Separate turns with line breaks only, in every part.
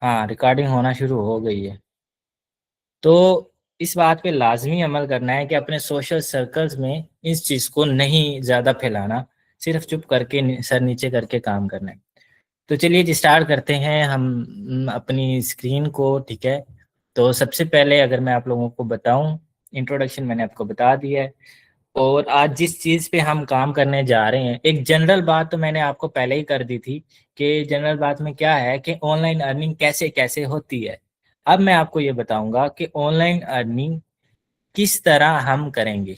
हाँ, रिकॉर्डिंग होना शुरू हो गई है। तो इस बात पे लाज़मी अमल करना है कि अपने सोशल सर्कल्स में इस चीज़ को नहीं ज़्यादा फैलाना, सिर्फ़ चुप करके सर नीचे करके काम करना है। तो चलिए जी स्टार्ट करते हैं हम अपनी स्क्रीन को, ठीक है? तो सबसे पहले अगर मैं आप लोगों को बताऊँ, इंट्रोडक्शन मैंने आपको बता दिया है। और आज जिस चीज़ पे हम काम करने जा रहे हैं, एक जनरल बात तो मैंने आपको पहले ही कर दी थी कि जनरल बात में क्या है कि ऑनलाइन अर्निंग कैसे-कैसे होती है। अब मैं आपको ये बताऊँगा कि ऑनलाइन अर्निंग किस तरह हम करेंगे,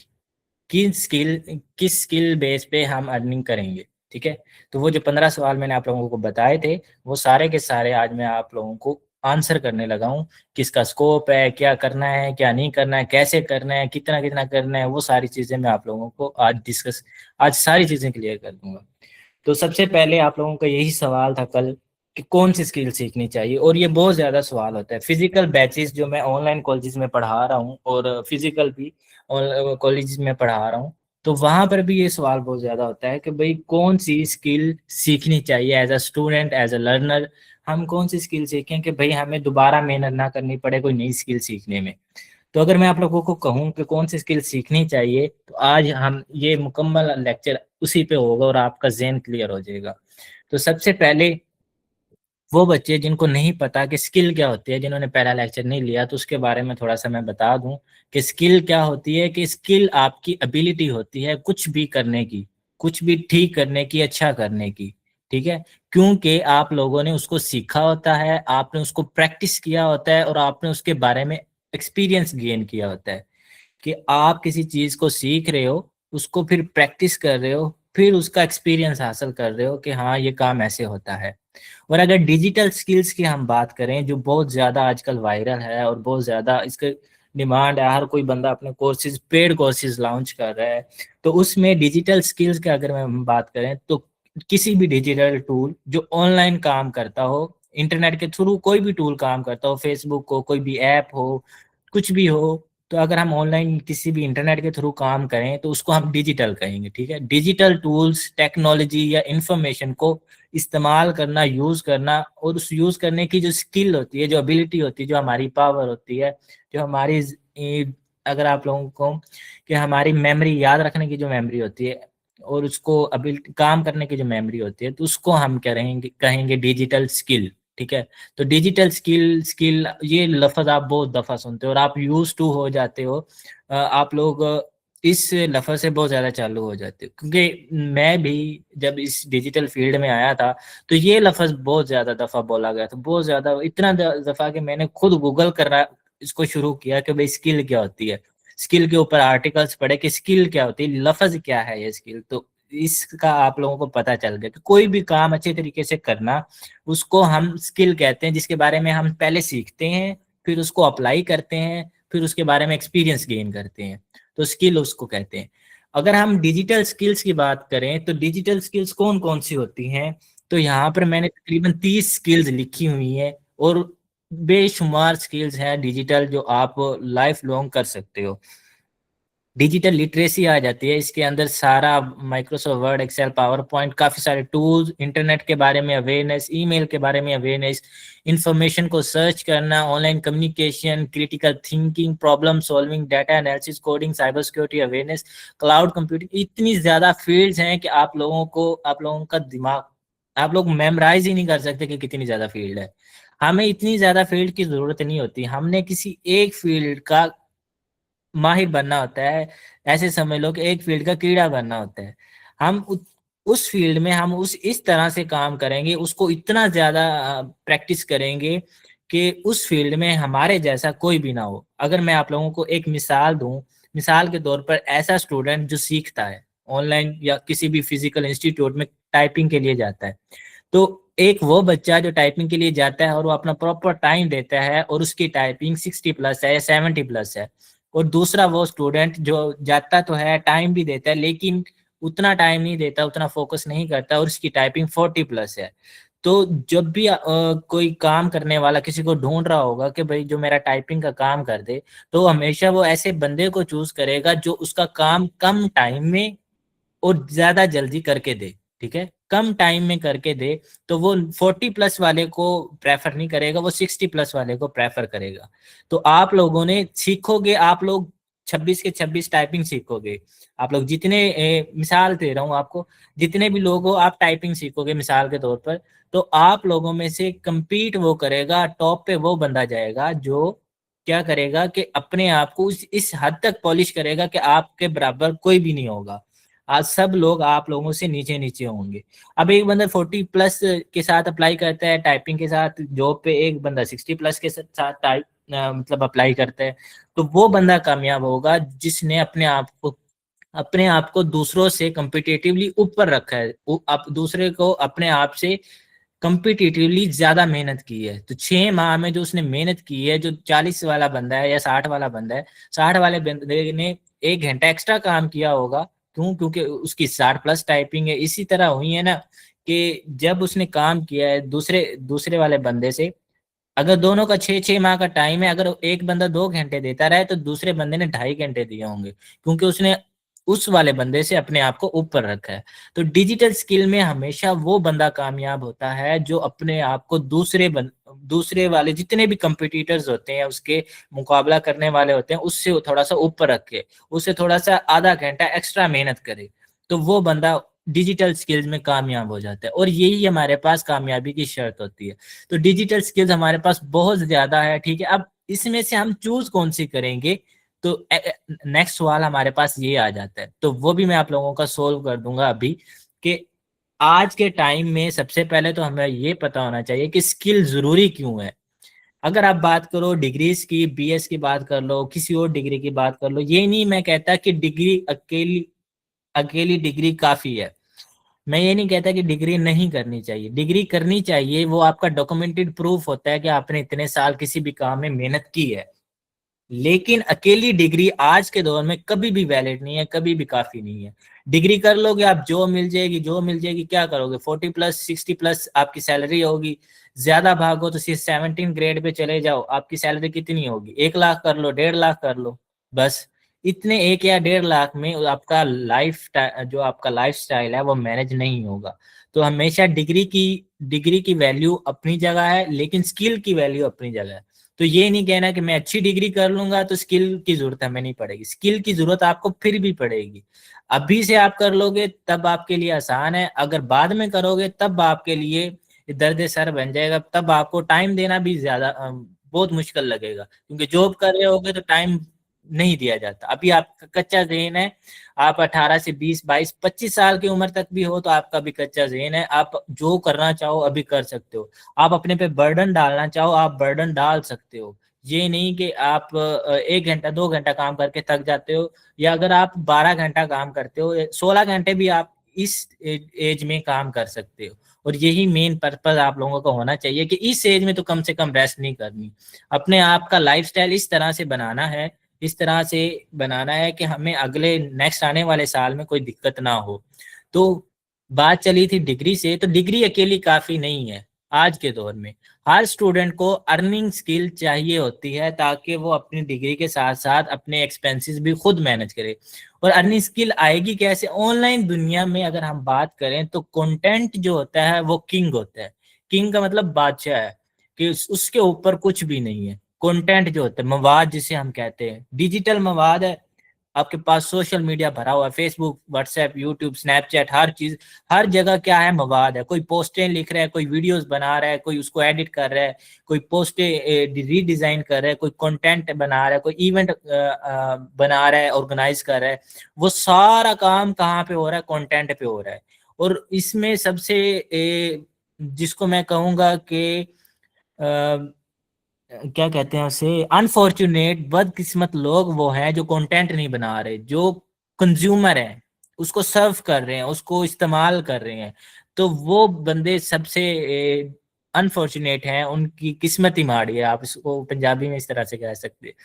किस स्किल बेस पे हम अर्निंग करेंगे, ठीक है? तो वो जो 15 सवाल मैंने आप लोगों को बताए थे, वो सारे के सारे आज मैं आप लोगों को आंसर करने लगा हूँ। किसका स्कोप है, क्या करना है, क्या नहीं करना है, कैसे करना है, कितना-कितना करना है, वो सारी चीज़ें मैं आप लोगों को आज सारी चीज़ें क्लियर कर दूँगा। तो सबसे पहले आप लोगों का यही सवाल था कल कि कौन-सी स्किल सीखनी चाहिए और ये बहुत ज़्यादा सवाल होता है। फिज़िकल बैचेज़ जो मैं ऑनलाइन कॉलेजेस में पढ़ा रहा हूँ और फिज़िकल भी कॉलेजेस में पढ़ा रहा हूँ, तो वहाँ पर भी ये सवाल बहुत ज़्यादा होता है कि भई कौन-सी स्किल सीखनी चाहिए as a student, as a learner, हम कौन-सी स्किल सीखें कि भई हमें दोबारा मेहनत ना करनी पड़े कोई नई स्किल सीखने में। तो अगर मैं आप लोगों को कहूँ कि कौन-सी स्किल सीखनी चाहिए, तो आज हम ये मुकम्मल लेक्चर उसी पे होगा और आपका ज़हन क्लियर हो जाएगा। तो सबसे पहले वो बच्चे जिनको नहीं पता कि स्किल क्या होती है, जिन्होंने पहला लेक्चर नहीं लिया, तो उसके बारे में थोड़ा-सा मैं बता दूँ कि स्किल क्या होती है कि स्किल आपकी एबिलिटी होती है कुछ भी करने की, कुछ भी ठीक करने की, अच्छा करने की, ठीक है? क्योंकि आप लोगों ने उसको सीखा होता है, आपने उसको प्रैक्टिस किया होता है और आपने उसके बारे में एक्सपीरियंस गेन किया होता है। कि आप किसी चीज़ को सीख रहे हो, उसको फिर प्रैक्टिस कर रहे हो, फिर उसका एक्सपीरियंस हासिल कर रहे हो कि हाँ, ये काम ऐसे होता है। और अगर डिजिटल स्किल्स की हम बात करें, जो बहुत ज़्यादा आजकल वायरल है और बहुत ज़्यादा इसकी डिमांड है, हर कोई बंदा अपने कोर्सेज़ पेड कोर्सेज़ लॉन्च कर रहा है। तो उसमें डिजिटल स्किल्स की अगर हम बात करें, तो किसी भी डिजिटल टूल जो ऑनलाइन काम करता हो, इंटरनेट के थ्रू कोई भी टूल काम करता हो, फेसबुक हो, कोई भी ऐप हो, कुछ भी हो, तो अगर हम ऑनलाइन किसी भी इंटरनेट के थ्रू काम करें तो उसको हम डिजिटल कहेंगे, ठीक है? डिजिटल टूल्स, टेक्नोलॉजी या इंफॉर्मेशन को इस्तेमाल करना, यूज़ करना और उस यूज़ करने की जो स्किल होती है, जो एबिलिटी होती है, जो हमारी पावर होती है, जो हमारी अगर आप लोगों को कि हमारी मेमोरी याद रखने की जो मेमोरी होती है और उसको एबिलिटी काम करने की जो मेमोरी होती है, तो उसको हम करेंगे कहेंगे डिजिटल स्किल, ठीक है? तो डिजिटल स्किल स्किल ये लफ़्ज़ आप बहुत दफ़ा सुनते हो और आप यूज़्ड टू हो जाते हो। आप लोग इस लफ़्ज़ से बहुत ज़्यादा चालू हो जाते हो क्योंकि मैं भी जब इस डिजिटल फ़ील्ड में आया था, तो ये लफ़्ज़ बहुत ज़्यादा दफ़ा बोला गया था, बहुत ज़्यादा इतना दफ़ा कि मैंने खुद गूगल करना इसको शुरू किया कि भई स्किल क्या होती है? स्किल के ऊपर आर्टिकल्स पढ़े कि स्किल क्या होती है? लफ़्ज़ क्या है ये स्किल? तो इसका आप लोगों को पता चल गया कि कोई भी काम अच्छे तरीके से करना उसको हम स्किल कहते हैं जिसके बारे में हम पहले सीखते हैं, फिर उसको अप्लाई करते हैं, फिर उसके बारे में एक्सपीरियंस गेन करते हैं, तो स्किल उसको कहते हैं। अगर हम डिजिटल स्किल्स की बात करें, तो डिजिटल स्किल्स कौन-कौन सी होती हैं? तो यहाँ पर मैंने तकरीबन 30 स्किल्स लिखी हुई हैं और बेशुमार स्किल्स हैं डिजिटल जो आप लाइफ लॉन्ग कर सकते हो। डिजिटल लिटरेसी आ जाती है इसके अंदर सारा Microsoft Word, Excel, PowerPoint, काफ़ी सारे टूल्स, इंटरनेट के बारे में अवेयरनेस, ईमेल के बारे में अवेयरनेस, इंफॉर्मेशन को सर्च करना, online communication, critical thinking, problem solving, data analysis, coding, cyber security awareness, cloud computing, इतनी ज़्यादा फील्ड्स हैं कि आप लोगों का दिमाग आप लोग मेमोराइज ही नहीं कर सकते कि कितनी ज़्यादा फील्ड है। हमें इतनी ज़्यादा फील्ड की ज़रूरत नहीं होती, हमने किसी एक फील्ड का माहिर बनना होता है, ऐसे समझ लो कि एक फील्ड का कीड़ा बनना होता है। हम उस फील्ड में हम उस इस तरह से काम करेंगे, उसको इतना ज़्यादा प्रैक्टिस करेंगे कि उस फील्ड में हमारे जैसा कोई भी ना हो। अगर मैं आप लोगों को एक मिसाल दूँ, मिसाल के तौर पर ऐसा स्टूडेंट जो सीखता है, ऑनलाइन या किसी भी फिज़िकल इंस्टीट्यूट में टाइपिंग के लिए जाता है। तो एक वो बच्चा जो टाइपिंग के लिए जाता है और वो अपना प्रॉपर टाइम देता है और उसकी टाइपिंग 60 प्लस है या 70 प्लस है। और दूसरा वो स्टूडेंट जो जाता तो है, टाइम भी देता है, लेकिन उतना टाइम नहीं देता, उतना फ़ोकस नहीं करता और उसकी टाइपिंग 40 प्लस है। तो जब भी कोई काम करने वाला किसी को ढूँढ रहा होगा कि भई जो मेरा टाइपिंग का काम कर दे, तो हमेशा वो ऐसे बंदे को चूज़ करेगा जो उसका काम कम टाइम में और ज़्यादा जल्दी करके दे, ठीक है? कम टाइम में करके दे तो वो 40 प्लस वाले को प्रेफर नहीं करेगा, वो 60 प्लस वाले को प्रेफर करेगा। तो आप लोगों ने सीखोगे, आप लोग 26 के 26 टाइपिंग सीखोगे। आप लोग जितने मिसाल दे रहा हूँ आपको, जितने भी लोग हो आप टाइपिंग सीखोगे मिसाल के तौर पर, तो आप लोगों में से compete वो करेगा, टॉप पे वो बंदा जाएगा जो क्या करेगा कि अपने आप को इस हद तक पॉलिश करेगा कि आपके बराबर कोई भी नहीं होगा। आज सब लोग आप लोगों से नीचे नीचे होंगे। अब एक बंदा 40 प्लस के साथ अप्लाई करता है टाइपिंग के साथ जॉब पे, एक बंदा 60 प्लस के साथ टाइप मतलब अप्लाई करता है, तो वो बंदा कामयाब होगा जिसने अपने आप को दूसरों से कम्पिटिटिवली ऊपर रखा है, आप दूसरे को अपने आप से कम्पिटिटिवली ज्यादा मेहनत की है। तो 6 माह में जो उसने मेहनत की है, जो 40 वाला बंदा है या 60 वाला बंदा है, 60 वाले बंदे ने 1 घंटा एक्स्ट्रा काम किया होगा। क्यों? क्योंकि उसकी 60 प्लस टाइपिंग है। इसी तरह हुई है ना कि जब उसने काम किया है दूसरे दूसरे वाले बंदे से, अगर दोनों का 6-6 माह का टाइम है, अगर एक बंदा 2 घंटे देता रहे तो दूसरे बंदे ने 2.5 घंटे दिए होंगे, क्योंकि उसने उस वाले बंदे से अपने आप को ऊपर रखा है। तो डिजिटल स्किल में हमेशा वो बंदा कामयाब होता है जो अपने आप को दूसरे वाले जितने भी कंपिटिटर्स होते हैं, उसके मुकाबला करने वाले होते हैं, उससे वो थोड़ा सा ऊपर रखे, उससे थोड़ा सा आधा घंटा एक्स्ट्रा मेहनत करे, तो वो बंदा डिजिटल स्किल्स में कामयाब हो जाता है। और यही हमारे पास कामयाबी की शर्त होती है। तो डिजिटल स्किल्स हमारे पास बहुत ज्यादा है, ठीक है। अब इसमें से हम चूज कौन सी करेंगे, तो नेक्स्ट सवाल हमारे पास ये आ जाता है, तो वो भी मैं आप लोगों का सोल्व कर दूंगा अभी। कि आज के टाइम में सबसे पहले तो हमें ये पता होना चाहिए कि स्किल जरूरी क्यों है। अगर आप बात करो डिग्रीज की, बीएस की बात कर लो, किसी और डिग्री की बात कर लो, ये नहीं मैं कहता कि डिग्री अकेली अकेली डिग्री काफी है। मैं ये नहीं कहता कि डिग्री नहीं करनी चाहिए, डिग्री करनी चाहिए, वो आपका डॉक्यूमेंटेड प्रूफ होता है कि आपने इतने साल किसी भी काम में मेहनत की है। लेकिन अकेली डिग्री आज के दौर में कभी भी वैलिड नहीं है, कभी भी काफी नहीं है। डिग्री कर लोगे आप, जो मिल जाएगी जो मिल जाएगी, क्या करोगे? 40 प्लस 60 प्लस आपकी सैलरी होगी। ज्यादा भागो तो सिर्फ 17 ग्रेड पे चले जाओ, आपकी सैलरी कितनी होगी? 1 लाख कर लो, 1.5 लाख कर लो, बस। इतने 1 या 1.5 लाख में आपका लाइफ स्टाइल है वो मैनेज नहीं होगा। तो हमेशा डिग्री की वैल्यू अपनी जगह है, लेकिन स्किल की वैल्यू अपनी जगह है। तो ये नहीं कहना कि मैं अच्छी डिग्री कर लूंगा तो स्किल की जरूरत हमें नहीं पड़ेगी, स्किल की जरूरत आपको फिर भी पड़ेगी। अभी से आप कर लोगे तब आपके लिए आसान है, अगर बाद में करोगे तब आपके लिए दर्द सर बन जाएगा, तब आपको टाइम देना भी ज्यादा बहुत मुश्किल लगेगा, क्योंकि जॉब कर रहे होगे तो टाइम नहीं दिया जाता। अभी आपका कच्चा ज़हन है, आप 18 से 20 22 25 साल की उम्र तक भी हो तो आपका भी कच्चा ज़हन है, आप जो करना चाहो अभी कर सकते हो। आप अपने पे बर्डन डालना चाहो आप बर्डन डाल सकते हो। ये नहीं कि आप 1 घंटा 2 घंटा काम करके थक जाते हो, या अगर आप 12 घंटा काम करते हो, 16 घंटे भी आप इस एज में काम कर सकते हो। और यही मेन पर्पज आप लोगों का होना चाहिए कि इस एज में तो कम से कम रेस्ट नहीं करनी, अपने आप का लाइफस्टाइल इस तरह से बनाना है कि हमें अगले नेक्स्ट आने वाले साल में कोई दिक्कत ना हो। तो बात चली थी डिग्री से, तो डिग्री अकेली काफी नहीं है। आज के दौर में हर स्टूडेंट को अर्निंग स्किल चाहिए होती है, ताकि वो अपनी डिग्री के साथ साथ अपने एक्सपेंसेस भी खुद मैनेज करे। और अर्निंग स्किल आएगी कैसे? ऑनलाइन दुनिया में अगर हम बात करें तो कंटेंट जो होता है वो किंग होता है। किंग का मतलब बादशाह है, कि उसके ऊपर कुछ भी नहीं है। कंटेंट जो होता है, मवाद जिसे हम कहते हैं, डिजिटल मवाद है। आपके पास सोशल मीडिया भरा हुआ है, फेसबुक, व्हाट्सएप, यूट्यूब, स्नैपचैट, हर चीज, हर जगह क्या है? मवाद है। कोई पोस्टें लिख रहा है, कोई वीडियोस बना रहा है, कोई उसको एडिट कर रहा है, कोई पोस्टें रीडिजाइन कर रहा है, कोई कंटेंट बना रहा है, कोई इवेंट बना रहा है, ऑर्गेनाइज कर रहा है। वो सारा काम कहाँ पे हो रहा है? कंटेंट पे हो रहा है। और इसमें सबसे जिसको मैं कहूँगा कि क्या कहते हैं उसे, अनफॉर्चुनेट, बदकिस्मत लोग वो हैं जो कंटेंट नहीं बना रहे, जो कंज्यूमर हैं, उसको सर्व कर रहे हैं, उसको इस्तेमाल कर रहे हैं। तो वो बंदे सबसे अनफॉर्चुनेट हैं, उनकी किस्मत ही माड़ी है, आप इसको पंजाबी में इस तरह से कह सकते हैं।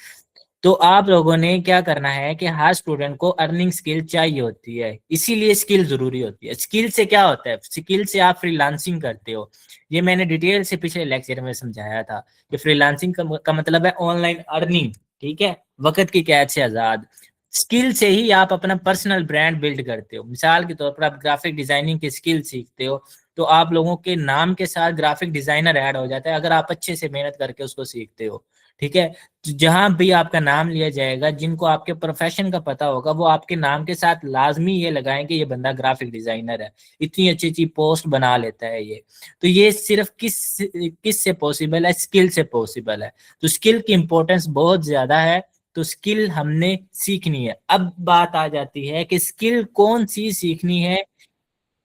तो आप लोगों ने क्या करना है कि हर स्टूडेंट को अर्निंग स्किल चाहिए होती है, इसीलिए स्किल जरूरी होती है। स्किल से क्या होता है? स्किल से आप फ्रीलांसिंग करते हो। ये मैंने डिटेल से पिछले लेक्चर में समझाया था कि फ्रीलांसिंग का मतलब है ऑनलाइन अर्निंग, ठीक है, वक्त की कैद से आजाद। स्किल से ही आप अपना पर्सनल ब्रांड बिल्ड करते हो। मिसाल के तौर पर आप ग्राफिक डिजाइनिंग की स्किल सीखते हो, तो आप लोगों के नाम के साथ ग्राफिक डिजाइनर ऐड हो जाता है, अगर आप अच्छे से मेहनत करके उसको सीखते हो। ठीक है, जहां भी आपका नाम लिया जाएगा, जिनको आपके प्रोफेशन का पता होगा, वो आपके नाम के साथ लाजमी ये लगाएं कि ये बंदा ग्राफिक डिजाइनर है, इतनी अच्छी अच्छी पोस्ट बना लेता है ये। तो ये सिर्फ किस से पॉसिबल है? स्किल से पॉसिबल है। तो स्किल की इंपॉर्टेंस बहुत ज्यादा है। तो स्किल हमने सीखनी है। अब बात आ जाती है कि स्किल कौन सी सीखनी है,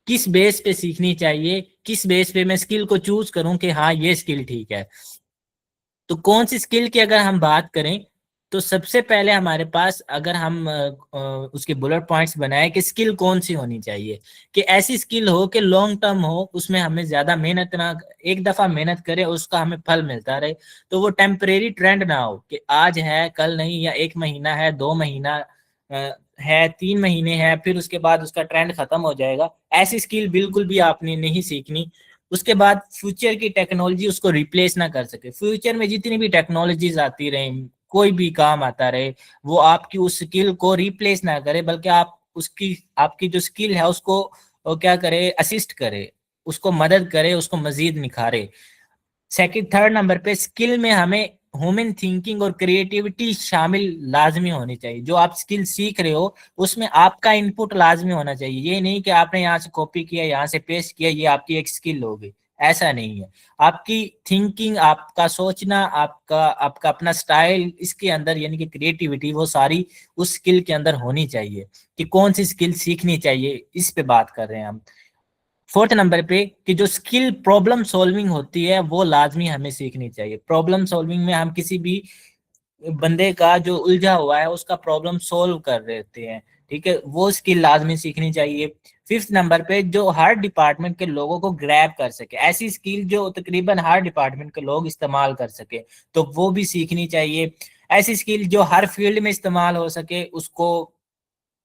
किस बेस पे सीखनी चाहिए, किस बेस पे मैं स्किल को चूज करूं कि हाँ ये स्किल ठीक है। तो कौन सी स्किल की अगर हम बात करें, तो सबसे पहले हमारे पास, अगर हम उसके बुलेट पॉइंट्स बनाए कि स्किल कौन सी होनी चाहिए, कि ऐसी स्किल हो कि लॉन्ग टर्म हो, उसमें हमें ज्यादा मेहनत ना, एक दफा मेहनत करे उसका हमें फल मिलता रहे। तो वो टेम्परेरी ट्रेंड ना हो कि आज है कल नहीं, या 1 महीना है, 2 महीना है, 3 महीने है, फिर उसके बाद उसका ट्रेंड खत्म हो जाएगा। ऐसी स्किल बिल्कुल भी आपने नहीं सीखनी। उसके बाद फ्यूचर की टेक्नोलॉजी उसको रिप्लेस ना कर सके। फ्यूचर में जितनी भी टेक्नोलॉजीज आती रहे, कोई भी काम आता रहे, वो आपकी उस स्किल को रिप्लेस ना करे, बल्कि आप उसकी, आपकी जो स्किल है उसको वो क्या करे, असिस्ट करे, उसको मदद करे, उसको मजीद निखारे। सेकंड थर्ड नंबर पे स्किल में हमें ह्यूमन थिंकिंग और क्रिएटिविटी शामिल लाजमी होनी चाहिए। जो आप स्किल सीख रहे हो उसमें आपका इनपुट लाजमी होना चाहिए। ये नहीं कि आपने यहाँ से कॉपी किया, यहाँ से पेस्ट किया, ये आपकी एक स्किल हो गई। ऐसा नहीं है। आपकी थिंकिंग, आपका सोचना, आपका आपका अपना स्टाइल, इसके अंदर यानी कि क्रिएटिविटी, वो सारी उस स्किल के अंदर होनी चाहिए। कि कौन सी स्किल सीखनी चाहिए, इस पे बात कर रहे हैं हम। फोर्थ नंबर पे कि जो स्किल प्रॉब्लम सॉल्विंग होती है वो लाजमी हमें सीखनी चाहिए। प्रॉब्लम सॉल्विंग में हम किसी भी बंदे का जो उलझा हुआ है उसका प्रॉब्लम सोल्व कर देते हैं। ठीक है, वो स्किल लाजमी सीखनी चाहिए। फिफ्थ नंबर पे जो हर डिपार्टमेंट के लोगों को ग्रैब कर सके, ऐसी स्किल जो तकरीबन हर डिपार्टमेंट के लोग इस्तेमाल कर सके, तो वो भी सीखनी चाहिए। ऐसी स्किल जो हर फील्ड में इस्तेमाल हो सके, उसको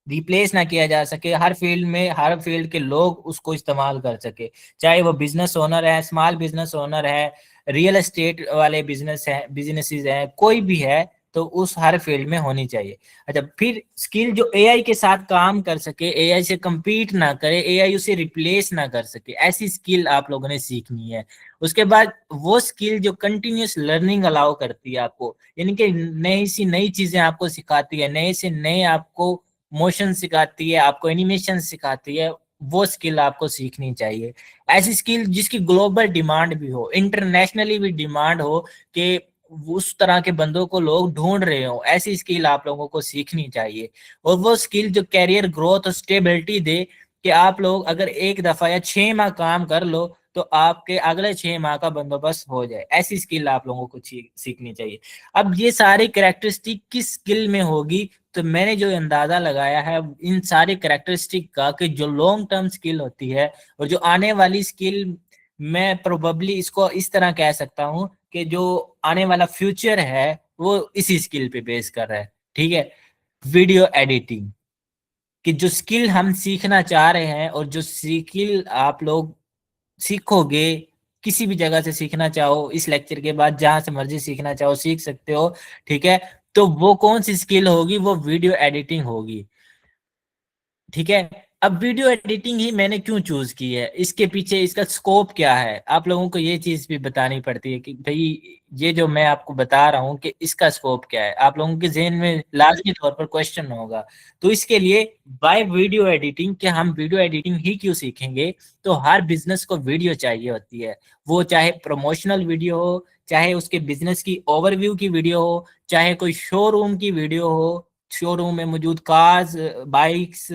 रिप्लेस ना किया जा सके, हर फील्ड में हर फील्ड के लोग उसको इस्तेमाल कर सके। चाहे वो बिजनेस ओनर है, स्मॉल बिजनेस ओनर है, रियल एस्टेट वाले बिजनेसेस हैं, कोई भी है, तो उस हर फील्ड में होनी चाहिए। अच्छा, फिर स्किल जो एआई के साथ काम कर सके, एआई से compete ना करे, एआई उसे रिप्लेस ना कर सके, ऐसी स्किल आप लोगों ने सीखनी है। उसके बाद वो स्किल जो कंटिन्यूस लर्निंग अलाउ करती है आपको, यानी कि नई सी नई चीजें आपको सिखाती है, नए से नए आपको मोशन सिखाती है, आपको एनिमेशन सिखाती है, वो स्किल आपको सीखनी चाहिए। ऐसी स्किल जिसकी ग्लोबल डिमांड भी हो, इंटरनेशनली भी डिमांड हो, कि उस तरह के बंदों को लोग ढूंढ रहे हो, ऐसी स्किल आप लोगों को सीखनी चाहिए। और वो स्किल जो कैरियर ग्रोथ और स्टेबिलिटी दे, कि आप लोग अगर एक दफा या 6 माह काम कर लो, तो आपके अगले 6 माह का बंदोबस्त हो जाए, ऐसी स्किल आप लोगों को सीखनी चाहिए। अब ये सारी कैरेक्टरिस्टिक किस स्किल में होगी? तो मैंने जो अंदाजा लगाया है इन सारे कैरेक्टरिस्टिक का, कि जो लॉन्ग टर्म स्किल होती है और जो आने वाली स्किल, मैं प्रोबेबली इसको इस तरह कह सकता हूँ कि जो आने वाला फ्यूचर है वो इसी स्किल पे बेस कर रहा है। ठीक है, वीडियो एडिटिंग कि जो स्किल हम सीखना चाह रहे हैं, और जो स्किल आप लोग सीखोगे, किसी भी जगह से सीखना चाहो, इस लेक्चर के बाद जहां से मर्जी सीखना चाहो सीख सकते हो। ठीक है, तो वो कौन सी स्किल होगी? वो वीडियो एडिटिंग होगी। ठीक है, अब वीडियो एडिटिंग ही मैंने क्यों चूज की है, इसके पीछे इसका स्कोप क्या है, आप लोगों को ये चीज भी बतानी पड़ती है कि भाई ये जो मैं आपको बता रहा हूँ कि इसका स्कोप क्या है, आप लोगों के जहन में लाजमी तौर पर क्वेश्चन होगा। तो इसके लिए बाय वीडियो एडिटिंग, कि हम वीडियो एडिटिंग ही क्यों सीखेंगे? तो हर बिजनेस को वीडियो चाहिए होती है, वो चाहे प्रमोशनल वीडियो हो, चाहे उसके बिजनेस की ओवरव्यू की वीडियो हो, चाहे कोई शोरूम की वीडियो हो, शोरूम में मौजूद कार्स, बाइक्स,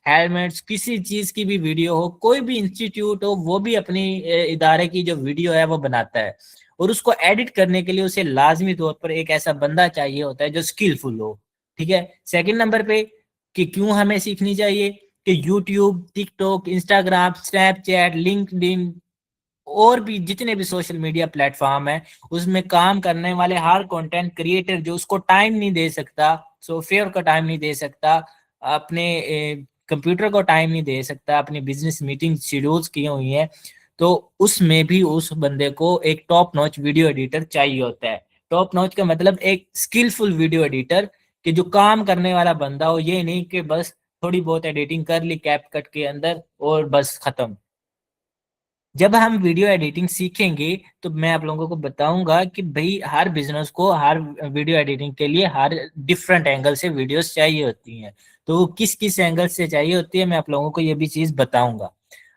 हेलमेट्स, किसी चीज की भी वीडियो हो, कोई भी इंस्टीट्यूट हो, वो भी अपनी इदारे की जो वीडियो है वो बनाता है। और उसको एडिट करने के लिए उसे लाजमी तौर पर एक ऐसा बंदा चाहिए होता है जो स्किलफुल हो। ठीक है, सेकंड नंबर पे कि क्यों हमें सीखनी चाहिए, कि YouTube, TikTok, Instagram, Snapchat, LinkedIn और भी जितने भी सोशल मीडिया प्लेटफॉर्म है, उसमें काम करने वाले हर कंटेंट क्रिएटर जो उसको टाइम नहीं दे सकता, सॉफ्टवेयर को टाइम नहीं दे सकता, अपने कंप्यूटर को टाइम नहीं दे सकता, अपनी बिजनेस मीटिंग शेड्यूल्स की हुई है, तो उसमें भी उस बंदे को एक टॉप नॉच वीडियो एडिटर चाहिए होता है। टॉप नॉच का मतलब एक स्किलफुल वीडियो एडिटर, कि जो काम करने वाला बंदा हो, ये नहीं कि बस थोड़ी बहुत एडिटिंग कर ली कैप कट के अंदर और बस खत्म। जब हम वीडियो एडिटिंग सीखेंगे तो मैं आप लोगों को बताऊंगा कि भाई हर बिजनेस को हर वीडियो एडिटिंग के लिए हर डिफरेंट एंगल से वीडियोस चाहिए होती हैं। तो वो किस किस एंगल से चाहिए होती है मैं आप लोगों को ये भी चीज बताऊंगा।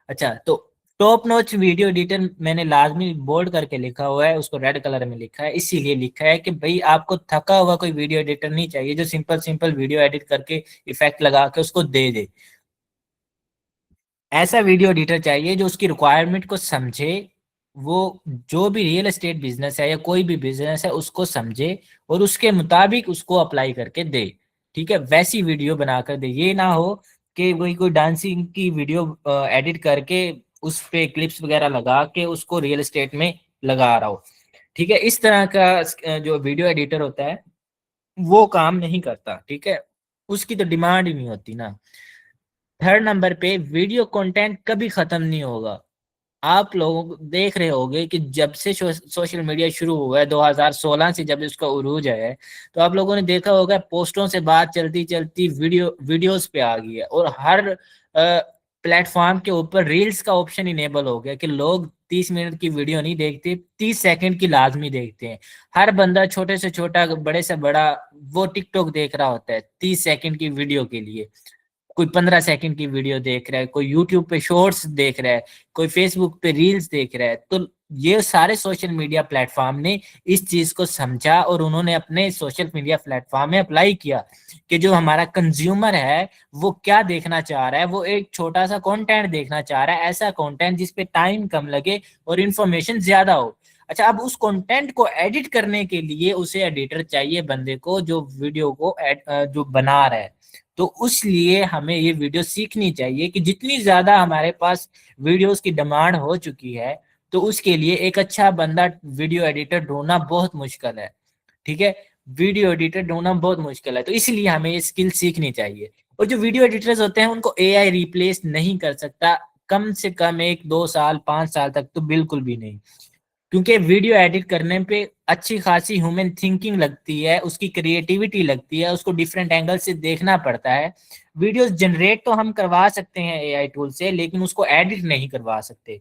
अच्छा, तो टॉप नॉच वीडियो एडिटर मैंने लाजमी बोल्ड करके लिखा हुआ है, उसको रेड कलर में लिखा है, इसीलिए लिखा है कि भाई आपको थका हुआ कोई वीडियो एडिटर नहीं चाहिए जो सिंपल सिंपल वीडियो एडिट करके इफेक्ट लगा के उसको दे दे। ऐसा वीडियो एडिटर चाहिए जो उसकी रिक्वायरमेंट को समझे, वो जो भी रियल एस्टेट बिजनेस है या कोई भी बिजनेस है उसको समझे और उसके मुताबिक उसको अप्लाई करके दे। ठीक है, वैसी वीडियो बनाकर दे। ये ना हो कि वही कोई डांसिंग की वीडियो एडिट करके उस पे क्लिप्स वगैरह लगा के उसको रियल एस्टेट में लगा रहा हो। ठीक है, इस तरह का जो वीडियो एडिटर होता है वो काम नहीं करता। ठीक है, उसकी तो डिमांड ही नहीं होती ना। थर्ड नंबर पे, वीडियो कंटेंट कभी खत्म नहीं होगा। आप लोग देख रहे होंगे कि जब से सोशल मीडिया शुरू हुआ है 2016 से, जब इसका उरूज है, तो आप लोगों ने देखा होगा पोस्टों से बात चलती चलती वीडियोस पे आ गई है और हर प्लेटफॉर्म के ऊपर रील्स का ऑप्शन इनेबल हो गया कि लोग 30 मिनट की वीडियो नहीं देखते, 30 सेकंड की लाजमी देखते हैं। हर बंदा छोटे से छोटा बड़े से बड़ा वो टिकटॉक देख रहा होता है 30 सेकंड की वीडियो के लिए। कोई 15 सेकंड की वीडियो देख रहा है, कोई यूट्यूब पे शॉर्ट्स देख रहा है, कोई फेसबुक पे रील्स देख रहा है। तो ये सारे सोशल मीडिया प्लेटफॉर्म ने इस चीज को समझा और उन्होंने अपने सोशल मीडिया प्लेटफॉर्म में अप्लाई किया कि जो हमारा कंज्यूमर है वो क्या देखना चाह रहा है। वो एक छोटा सा कंटेंट देखना चाह रहा है, ऐसा कंटेंट जिसपे टाइम कम लगे और इंफॉर्मेशन ज्यादा हो। अच्छा, अब उस कंटेंट को एडिट करने के लिए उसे एडिटर चाहिए बंदे को जो वीडियो को जो बना रहा है। तो उस लिए हमें ये वीडियो सीखनी चाहिए कि जितनी ज्यादा हमारे पास वीडियोस की डिमांड हो चुकी है तो उसके लिए एक अच्छा बंदा वीडियो एडिटर ढूंढना बहुत मुश्किल है। ठीक है, वीडियो एडिटर ढूंढना बहुत मुश्किल है, तो इसलिए हमें ये स्किल सीखनी चाहिए। और जो वीडियो एडिटर्स होते हैं उनको एआई रिप्लेस नहीं कर सकता, कम से कम 1 2 साल 5 साल तक तो बिल्कुल भी नहीं। क्योंकि वीडियो एडिट करने पे अच्छी खासी ह्यूमन थिंकिंग लगती है, उसकी क्रिएटिविटी लगती है, उसको डिफरेंट एंगल से देखना पड़ता है। वीडियोस जनरेट तो हम करवा सकते हैं एआई टूल से, लेकिन उसको एडिट नहीं करवा सकते।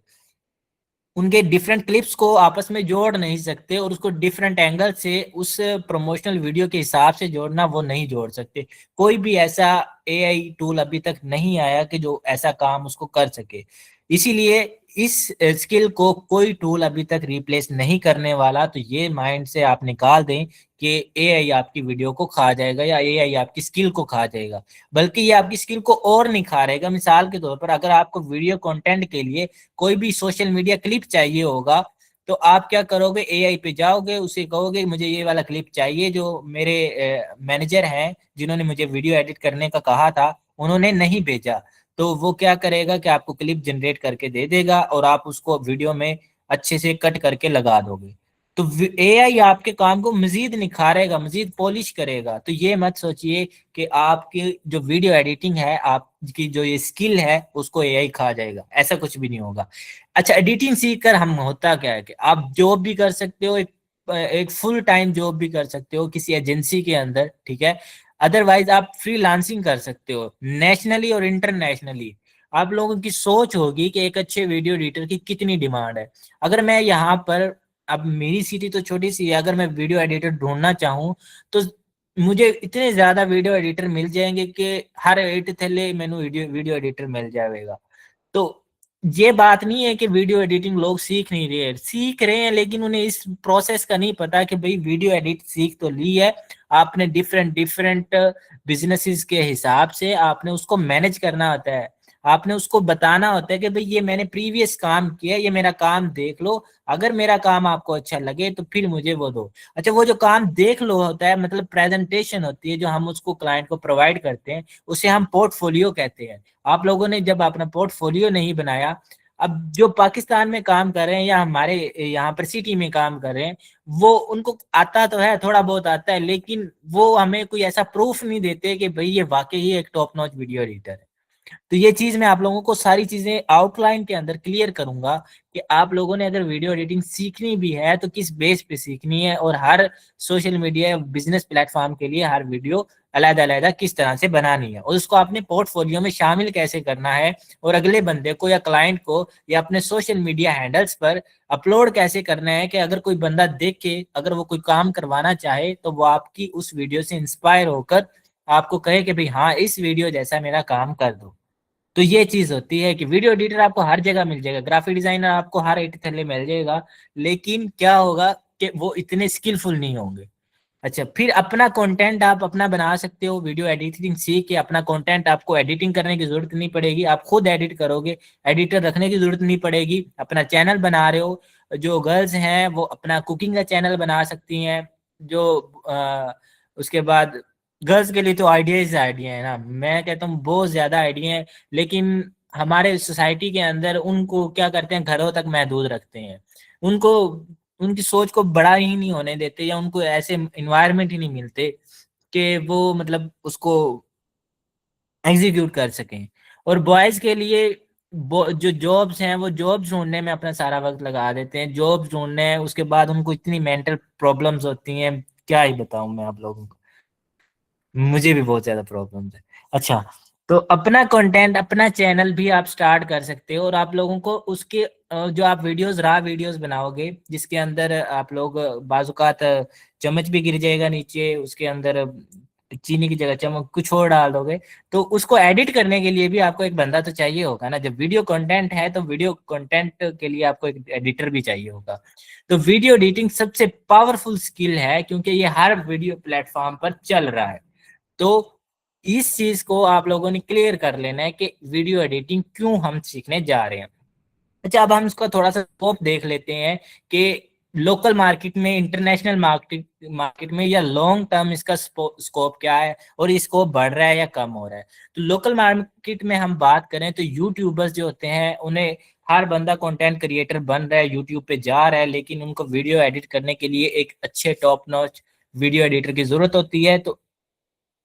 उनके डिफरेंट क्लिप्स को आपस में जोड़ नहीं सकते और उसको डिफरेंट एंगल से उस प्रमोशनल वीडियो के हिसाब से जोड़ना वो नहीं जोड़ सकते। कोई भी ऐसा एआई टूल अभी तक नहीं आया कि जो ऐसा काम उसको कर सके। इसीलिए इस स्किल को कोई टूल अभी तक रिप्लेस नहीं करने वाला। तो ये माइंड से आप निकाल दें कि एआई आपकी वीडियो को खा जाएगा या एआई आपकी स्किल को खा जाएगा, बल्कि ये आपकी स्किल को और निखारेगा। मिसाल के तौर पर अगर आपको वीडियो कंटेंट के लिए कोई भी सोशल मीडिया क्लिप चाहिए होगा तो आप क्या करोगे, एआई पे जाओगे, उसे कहोगे मुझे ये वाला क्लिप चाहिए जो मेरे मैनेजर हैं जिन्होंने मुझे वीडियो एडिट करने का कहा था उन्होंने नहीं भेजा। तो वो क्या करेगा कि आपको क्लिप जनरेट करके दे देगा और आप उसको वीडियो में अच्छे से कट करके लगा दोगे। तो एआई आपके काम को मजीद निखारेगा, मजीद पॉलिश करेगा। तो ये मत सोचिए कि आपकी जो वीडियो एडिटिंग है, आपकी जो ये स्किल है उसको एआई खा जाएगा, ऐसा कुछ भी नहीं होगा। अच्छा, एडिटिंग सीख कर हम होता क्या है कि आप जॉब भी कर सकते हो, एक फुल टाइम जॉब भी कर सकते हो किसी एजेंसी के अंदर। ठीक है, अदरवाइज आप फ्रीलांसिंग कर सकते हो नेशनली और इंटरनेशनली। आप लोगों की सोच होगी कि एक अच्छे वीडियो एडिटर की कितनी डिमांड है। अगर मैं यहाँ पर, अब मेरी सिटी तो छोटी सी है, अगर मैं वीडियो एडिटर ढूंढना चाहूँ तो मुझे इतने ज्यादा वीडियो एडिटर मिल जाएंगे कि हर 8 थैले मैनू वीडियो वीडियो एडिटर मिल जाएगा। तो ये बात नहीं है कि वीडियो एडिटिंग लोग सीख नहीं रहे हैं, सीख रहे हैं, लेकिन उन्हें इस प्रोसेस का नहीं पता कि भाई वीडियो एडिट सीख तो ली है, आपने डिफरेंट डिफरेंट बिजनेसेस के हिसाब से आपने उसको मैनेज करना होता है। आपने उसको बताना होता है कि भाई ये मैंने प्रीवियस काम किया, ये मेरा काम देख लो, अगर मेरा काम आपको अच्छा लगे तो फिर मुझे वो दो। अच्छा, वो जो काम देख लो होता है मतलब प्रेजेंटेशन होती है जो हम उसको क्लाइंट को प्रोवाइड करते हैं, उसे हम पोर्टफोलियो कहते हैं। आप लोगों ने जब अपना पोर्टफोलियो नहीं बनाया, अब जो पाकिस्तान में काम कर रहे हैं या हमारे यहाँ पर सिटी में काम कर रहे हैं, वो उनको आता तो है, थोड़ा बहुत आता है, लेकिन वो हमें कोई ऐसा प्रूफ नहीं देते कि भाई ये वाकई ही एक टॉप नॉच वीडियो एडिटर है। तो ये चीज मैं आप लोगों को सारी चीजें आउटलाइन के अंदर क्लियर करूंगा कि आप लोगों ने अगर वीडियो एडिटिंग सीखनी भी है तो किस बेस पे सीखनी है, और हर सोशल मीडिया या बिजनेस प्लेटफॉर्म के लिए हर वीडियो अलग-अलग किस तरह से बनानी है, और उसको अपने पोर्टफोलियो में शामिल कैसे करना है, और अगले बंदे को या क्लाइंट को या अपने सोशल मीडिया हैंडल्स पर अपलोड कैसे करना है कि अगर कोई बंदा देख के अगर वो कोई काम करवाना चाहे तो वो आपकी उस वीडियो से इंस्पायर होकर आपको कहे कि भाई हाँ इस वीडियो जैसा मेरा काम कर दो। तो ये चीज होती है कि वीडियो एडिटर आपको हर जगह मिल जाएगा, ग्राफिक डिजाइनर आपको हर एक थल्ले मिल जाएगा, लेकिन क्या होगा कि वो इतने स्किलफुल नहीं होंगे। अच्छा, फिर अपना कंटेंट आप अपना बना सकते हो, वीडियो एडिटिंग सीख के अपना कंटेंट, आपको एडिटिंग करने की जरूरत नहीं पड़ेगी, आप खुद एडिट करोगे, एडिटर रखने की जरूरत नहीं पड़ेगी। अपना चैनल बना रहे हो, जो गर्ल्स हैं वो अपना कुकिंग का चैनल बना सकती हैं, जो उसके बाद गर्ल्स के लिए तो आइडिया है ना, मैं कहता हूँ बहुत ज्यादा आइडिया है, लेकिन हमारे सोसाइटी के अंदर उनको क्या करते हैं, घरों तक महदूद रखते हैं, उनको उनकी सोच को बड़ा ही नहीं होने देते, या उनको ऐसे इन्वायरमेंट ही नहीं मिलते कि वो मतलब उसको एग्जीक्यूट कर सकें। और बॉयज के लिए जो जॉब्स हैं वो जॉब्स ढूंढने में अपना सारा वक्त लगा देते हैं, जॉब्स ढूंढने, उसके बाद उनको इतनी मेंटल प्रॉब्लम्स होती हैं, क्या ही बताऊं मैं आप लोगों को, मुझे भी बहुत ज्यादा प्रॉब्लम्स है। अच्छा, तो अपना कंटेंट अपना चैनल भी आप स्टार्ट कर सकते हो, और आप लोगों को उसके जो आप वीडियोस रा वीडियोस बनाओगे जिसके अंदर आप लोग बाजुकात चम्मच भी गिर जाएगा नीचे, उसके अंदर चीनी की जगह चम्मच कुछ और डाल दोगे, तो उसको एडिट करने के लिए भी आपको एक बंदा तो चाहिए होगा ना। जब वीडियो कंटेंट है तो वीडियो कंटेंट के लिए आपको एक एडिटर भी चाहिए होगा। तो वीडियो एडिटिंग सबसे पावरफुल स्किल है, क्योंकि ये हर वीडियो प्लेटफॉर्म पर चल रहा है। तो इस चीज को आप लोगों ने क्लियर कर लेना है कि वीडियो एडिटिंग क्यों हम सीखने जा रहे हैं। अच्छा, अब हम इसका थोड़ा सा स्कोप देख लेते हैं कि लोकल मार्केट में, इंटरनेशनल मार्केट मार्केट में, या लॉन्ग टर्म इसका स्कोप क्या है, और ये स्कोप बढ़ रहा है या कम हो रहा है। तो लोकल मार्केट में हम बात करें तो यूट्यूबर्स जो होते हैं उन्हें हर बंदा कंटेंट क्रिएटर बन रहा है, यूट्यूब पे जा रहा है, लेकिन उनको वीडियो एडिट करने के लिए एक अच्छे टॉप नॉच वीडियो एडिटर की जरूरत होती है। तो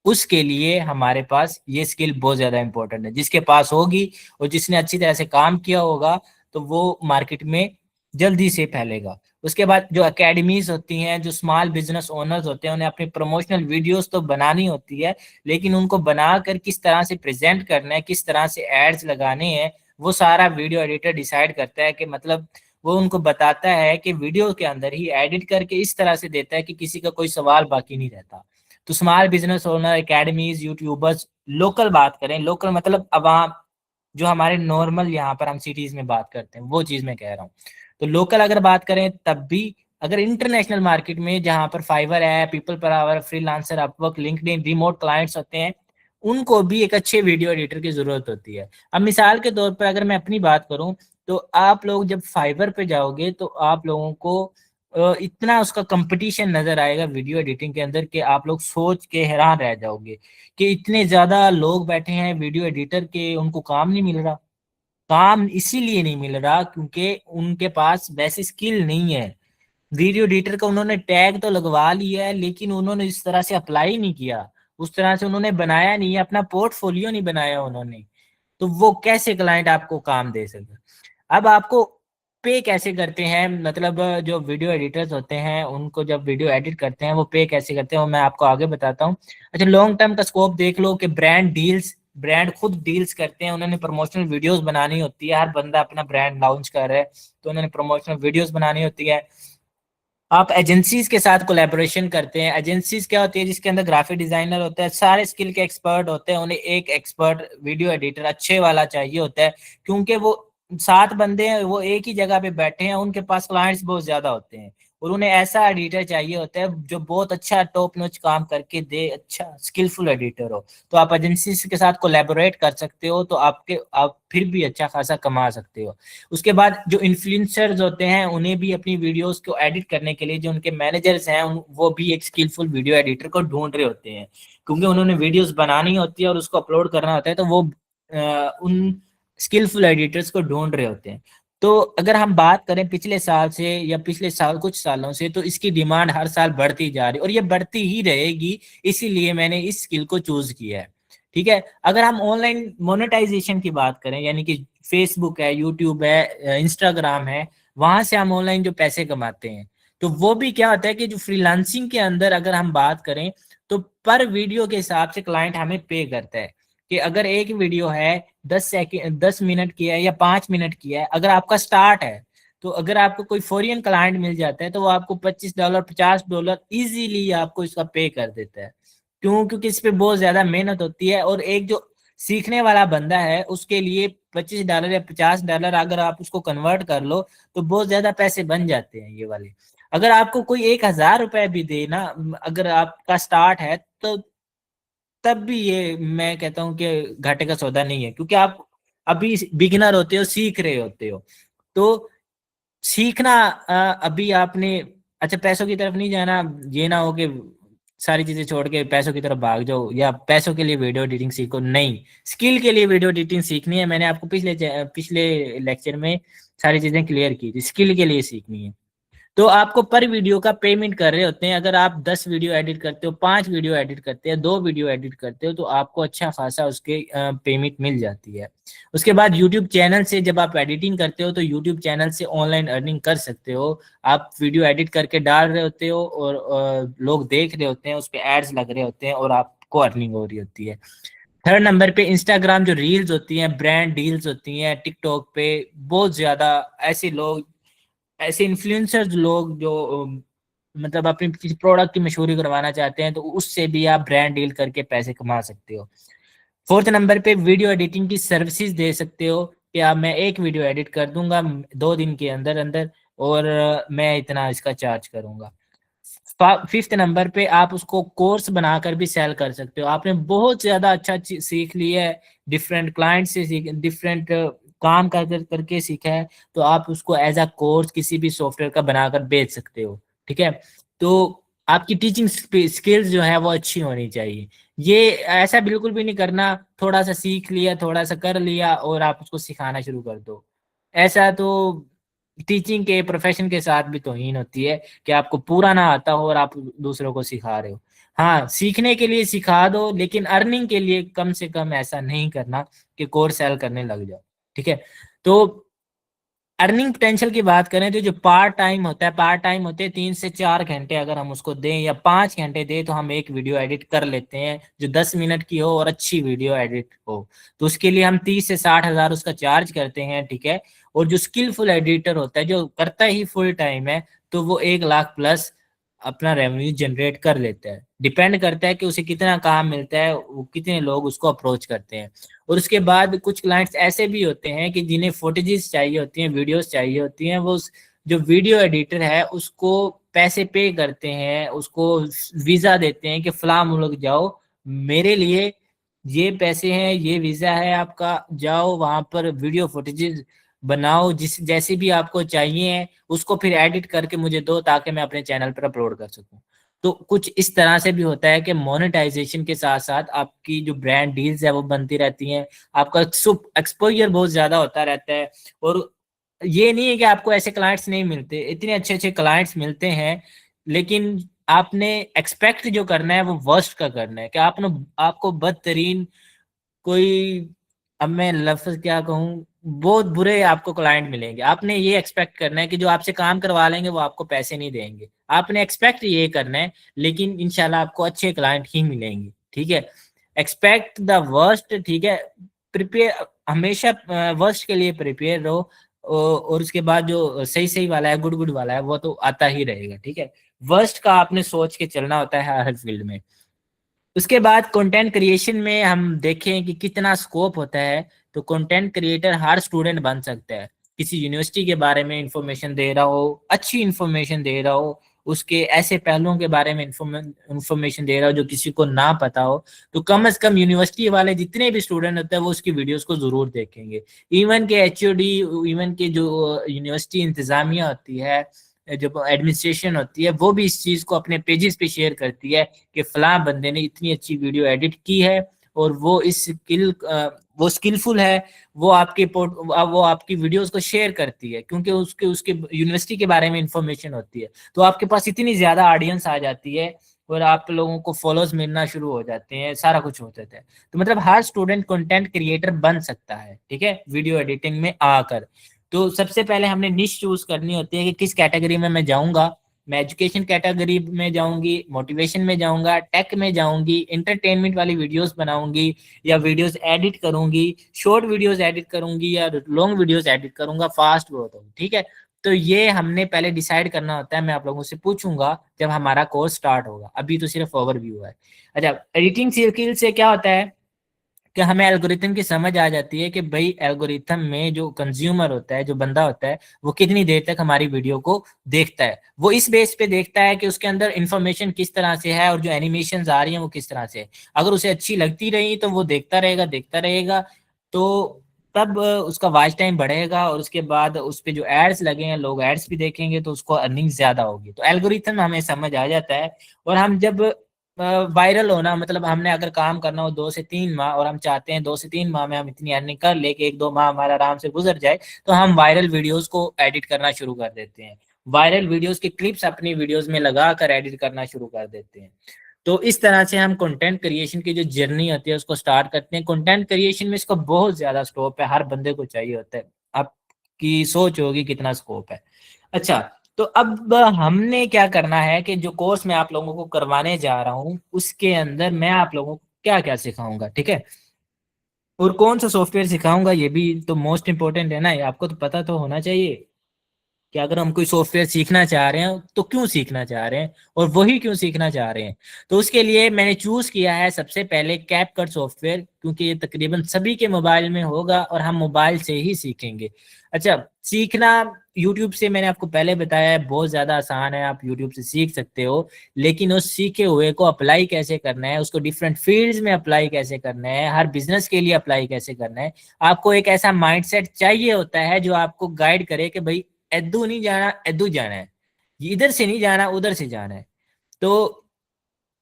उसके लिए हमारे पास ये स्किल बहुत ज्यादा इंपॉर्टेंट है, जिसके पास होगी और जिसने अच्छी तरह से काम किया होगा तो वो मार्केट में जल्दी से फैलेगा। उसके बाद जो एकेडमीज होती हैं, जो स्मॉल बिजनेस ओनर्स होते हैं, उन्हें अपनी प्रमोशनल वीडियोस तो बनानी होती है, लेकिन उनको बनाकर किस तरह से प्रेजेंट करना है, किस तरह से एड्स लगाने हैं, वो सारा वीडियो एडिटर डिसाइड करता है। कि मतलब वो उनको बताता है कि वीडियो के अंदर ही एडिट करके इस तरह से देता है कि किसी का कोई सवाल बाकी नहीं रहता। तो small business owner, academies, YouTubers, local बात करें, लोकल मतलब अवाम, जो हमारे नॉर्मल यहाँ पर हम सिटीज में बात करते हैं वो चीज मैं कह रहा हूँ। तो लोकल अगर बात करें तब भी, अगर इंटरनेशनल मार्केट में जहाँ पर फाइवर है, people per hour, freelancer, Upwork, LinkedIn, remote clients होते हैं, उनको भी एक अच्छे वीडियो एडिटर की जरूरत होती है। अब मिसाल के तौर पर अगर मैं अपनी बात करूं, तो आप लोग जब फाइवर पे जाओगे तो आप लोगों को इतना उसका कंपटीशन नजर आएगा वीडियो एडिटिंग के अंदर कि आप लोग सोच के हैरान रह जाओगे कि इतने ज्यादा लोग बैठे हैं वीडियो एडिटर के, उनको काम नहीं मिल रहा। काम इसीलिए नहीं मिल रहा क्योंकि उनके पास वैसी स्किल नहीं है। वीडियो एडिटर का उन्होंने टैग तो लगवा लिया है, लेकिन उन्होंने इस तरह से अप्लाई नहीं किया, उस तरह से उन्होंने बनाया नहीं है, अपना पोर्टफोलियो नहीं बनाया उन्होंने। तो वो कैसे क्लाइंट आपको काम दे सके। अब आपको पे कैसे करते हैं, मतलब जो वीडियो एडिटर्स होते हैं उनको जब वीडियो एडिट करते हैं वो पे कैसे करते हैं वो मैं आपको आगे बताता हूँ। अच्छा, लॉन्ग टर्म का स्कोप देख लो कि ब्रांड डील्स, ब्रांड खुद डील्स करते हैं, उन्होंने प्रमोशनल वीडियोस बनानी होती है, हर बंदा अपना ब्रांड लॉन्च कर रहा है तो उन्होंने प्रमोशनल वीडियोस बनानी होती है। आप एजेंसीज के साथ कोलैबोरेशन करते हैं। एजेंसीज क्या होती है, जिसके अंदर ग्राफिक डिजाइनर होता है, सारे स्किल के एक्सपर्ट होते हैं, उन्हें एक एक्सपर्ट वीडियो एडिटर अच्छे वाला चाहिए होता है, क्योंकि वो 7 बंदे हैं, वो एक ही जगह पे बैठे हैं, उनके पास क्लाइंट्स बहुत ज्यादा होते हैं, और उन्हें ऐसा एडिटर चाहिए होता है जो बहुत अच्छा टॉप नॉच काम करके दे, अच्छा स्किलफुल एडिटर हो। तो आप एजेंसी के साथ कोलैबोरेट कर सकते हो, तो आप फिर भी अच्छा खासा कमा सकते हो। उसके बाद जो इन्फ्लुएंसर्स होते हैं उन्हें भी अपनी वीडियोस को एडिट करने के लिए जो उनके मैनेजर्स हैं वो भी एक स्किलफुल वीडियो एडिटर को ढूंढ रहे होते हैं, क्योंकि उन्होंने वीडियोस बनानी होती है और उसको अपलोड करना होता है, तो वो उन स्किलफुल एडिटर्स को ढूंढ रहे होते हैं। तो अगर हम बात करें पिछले साल से या पिछले साल कुछ सालों से, तो इसकी डिमांड हर साल बढ़ती जा रही है और ये बढ़ती ही रहेगी, इसीलिए मैंने इस स्किल को चूज किया है। ठीक है। अगर हम ऑनलाइन मोनेटाइजेशन की बात करें, यानी कि फेसबुक है, यूट्यूब है, इंस्टाग्राम है, वहां से हम ऑनलाइन जो पैसे कमाते हैं, तो वो भी क्या होता है कि जो फ्रीलांसिंग के अंदर अगर हम बात करें, तो पर वीडियो के हिसाब से क्लाइंट हमें पे करता है। कि अगर एक वीडियो है 10 सेकेंड 10 मिनट की है या 5 मिनट की है, अगर आपका स्टार्ट है, तो अगर आपको कोई फॉरेन क्लाइंट मिल जाता है तो वो आपको $25 $50 इजीली आपको इसका पे कर देता है। क्यों? क्योंकि इस पे बहुत ज्यादा मेहनत होती है, और एक जो सीखने वाला बंदा है उसके लिए $25 या $50 अगर आप उसको कन्वर्ट कर लो तो बहुत ज्यादा पैसे बन जाते हैं ये वाले। अगर आपको कोई 1,000 रुपए भी देना, अगर आपका स्टार्ट है, तो तब भी ये मैं कहता हूँ कि घाटे का सौदा नहीं है, क्योंकि आप अभी बिगिनर होते हो, सीख रहे होते हो। तो सीखना अभी आपने, अच्छा पैसों की तरफ नहीं जाना, ये ना हो कि सारी चीजें छोड़ के पैसों की तरफ भाग जाओ या पैसों के लिए वीडियो एडिटिंग सीखो, नहीं, स्किल के लिए वीडियो एडिटिंग सीखनी है। मैंने आपको पिछले लेक्चर में सारी चीजें क्लियर की थी, स्किल के लिए सीखनी है। तो आपको पर वीडियो का पेमेंट कर रहे होते हैं। अगर आप 10 वीडियो एडिट करते हो, 5 वीडियो एडिट करते हैं, 2 वीडियो एडिट करते हो, तो आपको अच्छा खासा उसके पेमेंट मिल जाती है। उसके बाद यूट्यूब चैनल से जब आप एडिटिंग करते हो, तो यूट्यूब चैनल से ऑनलाइन अर्निंग कर सकते हो। आप वीडियो एडिट करके डाल रहे होते हो और लोग देख रहे होते हैं, उस पर एड्स लग रहे होते हैं और आपको अर्निंग हो रही होती है। थर्ड नंबर पे इंस्टाग्राम जो रील्स होती हैं, ब्रांड डील्स होती हैं, टिकटॉक पे बहुत ज्यादा ऐसे लोग, ऐसे इन्फ्लुएंसर्स लोग जो मतलब अपनी किसी प्रोडक्ट की मशहूरी करवाना चाहते हैं, तो उससे भी आप ब्रांड डील करके पैसे कमा सकते हो। फोर्थ नंबर पे वीडियो एडिटिंग की सर्विसेज दे सकते हो कि आप, मैं एक वीडियो एडिट कर दूंगा 2 दिन के अंदर अंदर, और मैं इतना इसका चार्ज करूंगा। फिफ्थ नंबर पे आप उसको कोर्स बनाकर भी सेल कर सकते हो। आपने बहुत ज्यादा अच्छा सीख लिया है, डिफरेंट क्लाइंट से सीख, डिफरेंट काम करके सीखा है, तो आप उसको एज अ कोर्स किसी भी सॉफ्टवेयर का बनाकर बेच सकते हो। ठीक है। तो आपकी टीचिंग स्किल्स जो है वो अच्छी होनी चाहिए। ये ऐसा बिल्कुल भी नहीं करना थोड़ा सा सीख लिया, थोड़ा सा कर लिया और आप उसको सिखाना शुरू कर दो। ऐसा तो टीचिंग के प्रोफेशन के साथ भी तौहीन होती है कि आपको पूरा ना आता हो और आप दूसरों को सिखा रहे हो। हाँ, सीखने के लिए सिखा दो, लेकिन अर्निंग के लिए कम से कम ऐसा नहीं करना कि कोर्स सेल करने लग जाओ। ठीक है। तो अर्निंग पोटेंशियल की बात करें, तो जो पार्ट टाइम होता है, पार्ट टाइम होते हैं 3 से 4 घंटे अगर हम उसको दें या 5 घंटे दें, तो हम एक वीडियो एडिट कर लेते हैं जो 10 मिनट की हो और अच्छी वीडियो एडिट हो। तो उसके लिए हम 30 से 60 हज़ार उसका चार्ज करते हैं। ठीक है। और जो स्किलफुल एडिटर होता है, जो करता ही फुल टाइम है, तो वो 1 लाख प्लस अपना रेवेन्यू जनरेट कर लेता है। डिपेंड करता है कि उसे कितना काम मिलता है, वो कितने लोग उसको अप्रोच करते हैं। और उसके बाद कुछ क्लाइंट्स ऐसे भी होते हैं कि जिन्हें फुटेजेस चाहिए होती हैं, वीडियोस चाहिए होती हैं, वो जो वीडियो एडिटर है उसको पैसे पे करते हैं, उसको वीजा देते हैं कि फलां मुल्क जाओ, मेरे लिए ये पैसे हैं, ये वीजा है आपका, जाओ वहां पर वीडियो फुटेजेस बनाओ, जिस जैसे भी आपको चाहिए उसको फिर एडिट करके मुझे दो, ताकि मैं अपने चैनल पर अपलोड कर सकूं। तो कुछ इस तरह से भी होता है कि मोनेटाइजेशन के साथ साथ आपकी जो ब्रांड डील्स है वो बनती रहती हैं, आपका एक्सपोजर बहुत ज्यादा होता रहता है। और ये नहीं है कि आपको ऐसे क्लाइंट्स नहीं मिलते, इतने अच्छे अच्छे क्लाइंट्स मिलते हैं, लेकिन आपने एक्सपेक्ट जो करना है वो वर्स्ट का करना है, कि आपने, आपको बदतरीन कोई, अब मैं लफ्ज क्या कहूँ, बहुत बुरे आपको क्लाइंट मिलेंगे। आपने ये एक्सपेक्ट करना है कि जो आपसे काम करवा लेंगे वो आपको पैसे नहीं देंगे, आपने एक्सपेक्ट ये करना है, लेकिन इंशाल्लाह आपको अच्छे क्लाइंट ही मिलेंगे। ठीक है। Expect the worst. ठीक है। प्रिपेयर, हमेशा वर्स्ट के लिए प्रिपेयर रहो। और उसके बाद जो सही सही वाला है, गुड गुड वाला है, वो तो आता ही रहेगा। ठीक है। वर्स्ट का आपने सोच के चलना होता है हर फील्ड में। उसके बाद कंटेंट क्रिएशन में हम देखें कि कितना स्कोप होता है, तो कंटेंट क्रिएटर हर स्टूडेंट बन सकता है। किसी यूनिवर्सिटी के बारे में इंफॉर्मेशन दे रहा हो, अच्छी इंफॉर्मेशन दे रहा हो, उसके ऐसे पहलुओं के बारे में इंफॉर्मेशन दे रहा हो जो किसी को ना पता हो, तो कम से कम यूनिवर्सिटी वाले जितने भी स्टूडेंट होते हैं वो उसकी वीडियोस को जरूर देखेंगे। इवन के एचओडी, इवन के जो यूनिवर्सिटी इंतजामिया होती है, जो एडमिनिस्ट्रेशन होती है, वो भी इस चीज को अपने पेजेस पे शेयर करती है कि फलां बंदे ने इतनी अच्छी वीडियो एडिट की है, और वो इस स्किल, वो स्किलफुल है, वो आपकी वीडियोस को शेयर करती है, क्योंकि उसके उसके यूनिवर्सिटी के बारे में इंफॉर्मेशन होती है। तो आपके पास इतनी ज्यादा ऑडियंस आ जाती है और आप लोगों को फॉलोअर्स मिलना शुरू हो जाते हैं, सारा कुछ होता है। तो मतलब हर स्टूडेंट कंटेंट क्रिएटर बन सकता है, ठीक है, वीडियो एडिटिंग में आकर। तो सबसे पहले हमने निश चूज करनी होती है कि किस कैटेगरी में मैं जाऊंगा। मैं एजुकेशन कैटेगरी में जाऊंगी, मोटिवेशन में जाऊंगा, टेक में जाऊंगी, इंटरटेनमेंट वाली वीडियोस बनाऊंगी, या वीडियोस एडिट करूंगी, शॉर्ट वीडियोस एडिट करूंगी, या लॉन्ग वीडियोस एडिट करूंगा, फास्ट ग्रोथ होगी, ठीक है। तो ये हमने पहले डिसाइड करना होता है, मैं आप लोगों से पूछूंगा जब हमारा कोर्स स्टार्ट होगा, अभी तो सिर्फ ओवरव्यू है। अच्छा, एडिटिंग स्किल से क्या होता है कि हमें एल्गोरिथम की समझ आ जाती है कि भाई एल्गोरिथम में जो कंज्यूमर होता है, जो बंदा होता है, वो कितनी देर तक हमारी वीडियो को देखता है। वो इस बेस पे देखता है कि उसके अंदर इंफॉर्मेशन किस तरह से है और जो एनिमेशन आ रही है वो किस तरह से है। अगर उसे अच्छी लगती रही तो वो देखता रहेगा देखता रहेगा। तो तब उसका वॉच टाइम बढ़ेगा, और उसके बाद उस पे जो एड्स लगे हैं, लोग एड्स भी देखेंगे तो उसको अर्निंग ज्यादा होगी। तो एल्गोरिथम हमें समझ आ जाता है। और हम जब वायरल होना, मतलब हमने अगर काम करना हो 2 से 3 माह, और हम चाहते हैं 2 से 3 माह में हम इतनी अर्निंग कर ले कि 1-2 माह हमारा आराम से गुजर जाए, तो हम वायरल वीडियोस को एडिट करना शुरू कर देते हैं। वायरल वीडियोस के क्लिप्स अपनी वीडियोस में लगा कर एडिट करना शुरू कर देते हैं। तो इस तरह से हम कंटेंट क्रिएशन की जो जर्नी होती है उसको स्टार्ट करते हैं। कंटेंट क्रिएशन में इसका बहुत ज्यादा स्कोप है, हर बंदे को चाहिए होता है। आपकी सोच होगी कितना स्कोप है। अच्छा, तो अब हमने क्या करना है कि जो कोर्स मैं आप लोगों को करवाने जा रहा हूँ उसके अंदर मैं आप लोगों को क्या क्या सिखाऊंगा, ठीक है। और कौन सा सॉफ्टवेयर सिखाऊंगा ये भी तो मोस्ट इंपॉर्टेंट है ना, ये आपको तो पता तो होना चाहिए कि अगर हम कोई सॉफ्टवेयर सीखना चाह रहे हैं तो क्यों सीखना चाह रहे हैं, और वही क्यों सीखना चाह रहे हैं। तो उसके लिए मैंने चूज किया है सबसे पहले कैपकट सॉफ्टवेयर, क्योंकि ये तकरीबन सभी के मोबाइल में होगा और हम मोबाइल से ही सीखेंगे। अच्छा, सीखना यूट्यूब से मैंने आपको पहले बताया है बहुत ज़्यादा आसान है, आप यूट्यूब से सीख सकते हो। लेकिन उस सीखे हुए को अप्लाई कैसे करना है, उसको डिफरेंट फील्ड्स में अप्लाई कैसे करना है, हर बिजनेस के लिए अप्लाई कैसे करना है, आपको एक ऐसा माइंडसेट चाहिए होता है जो आपको गाइड करे कि भाई एदू नहीं जाना, एदू जाना है, इधर से नहीं जाना, उधर से जाना है। तो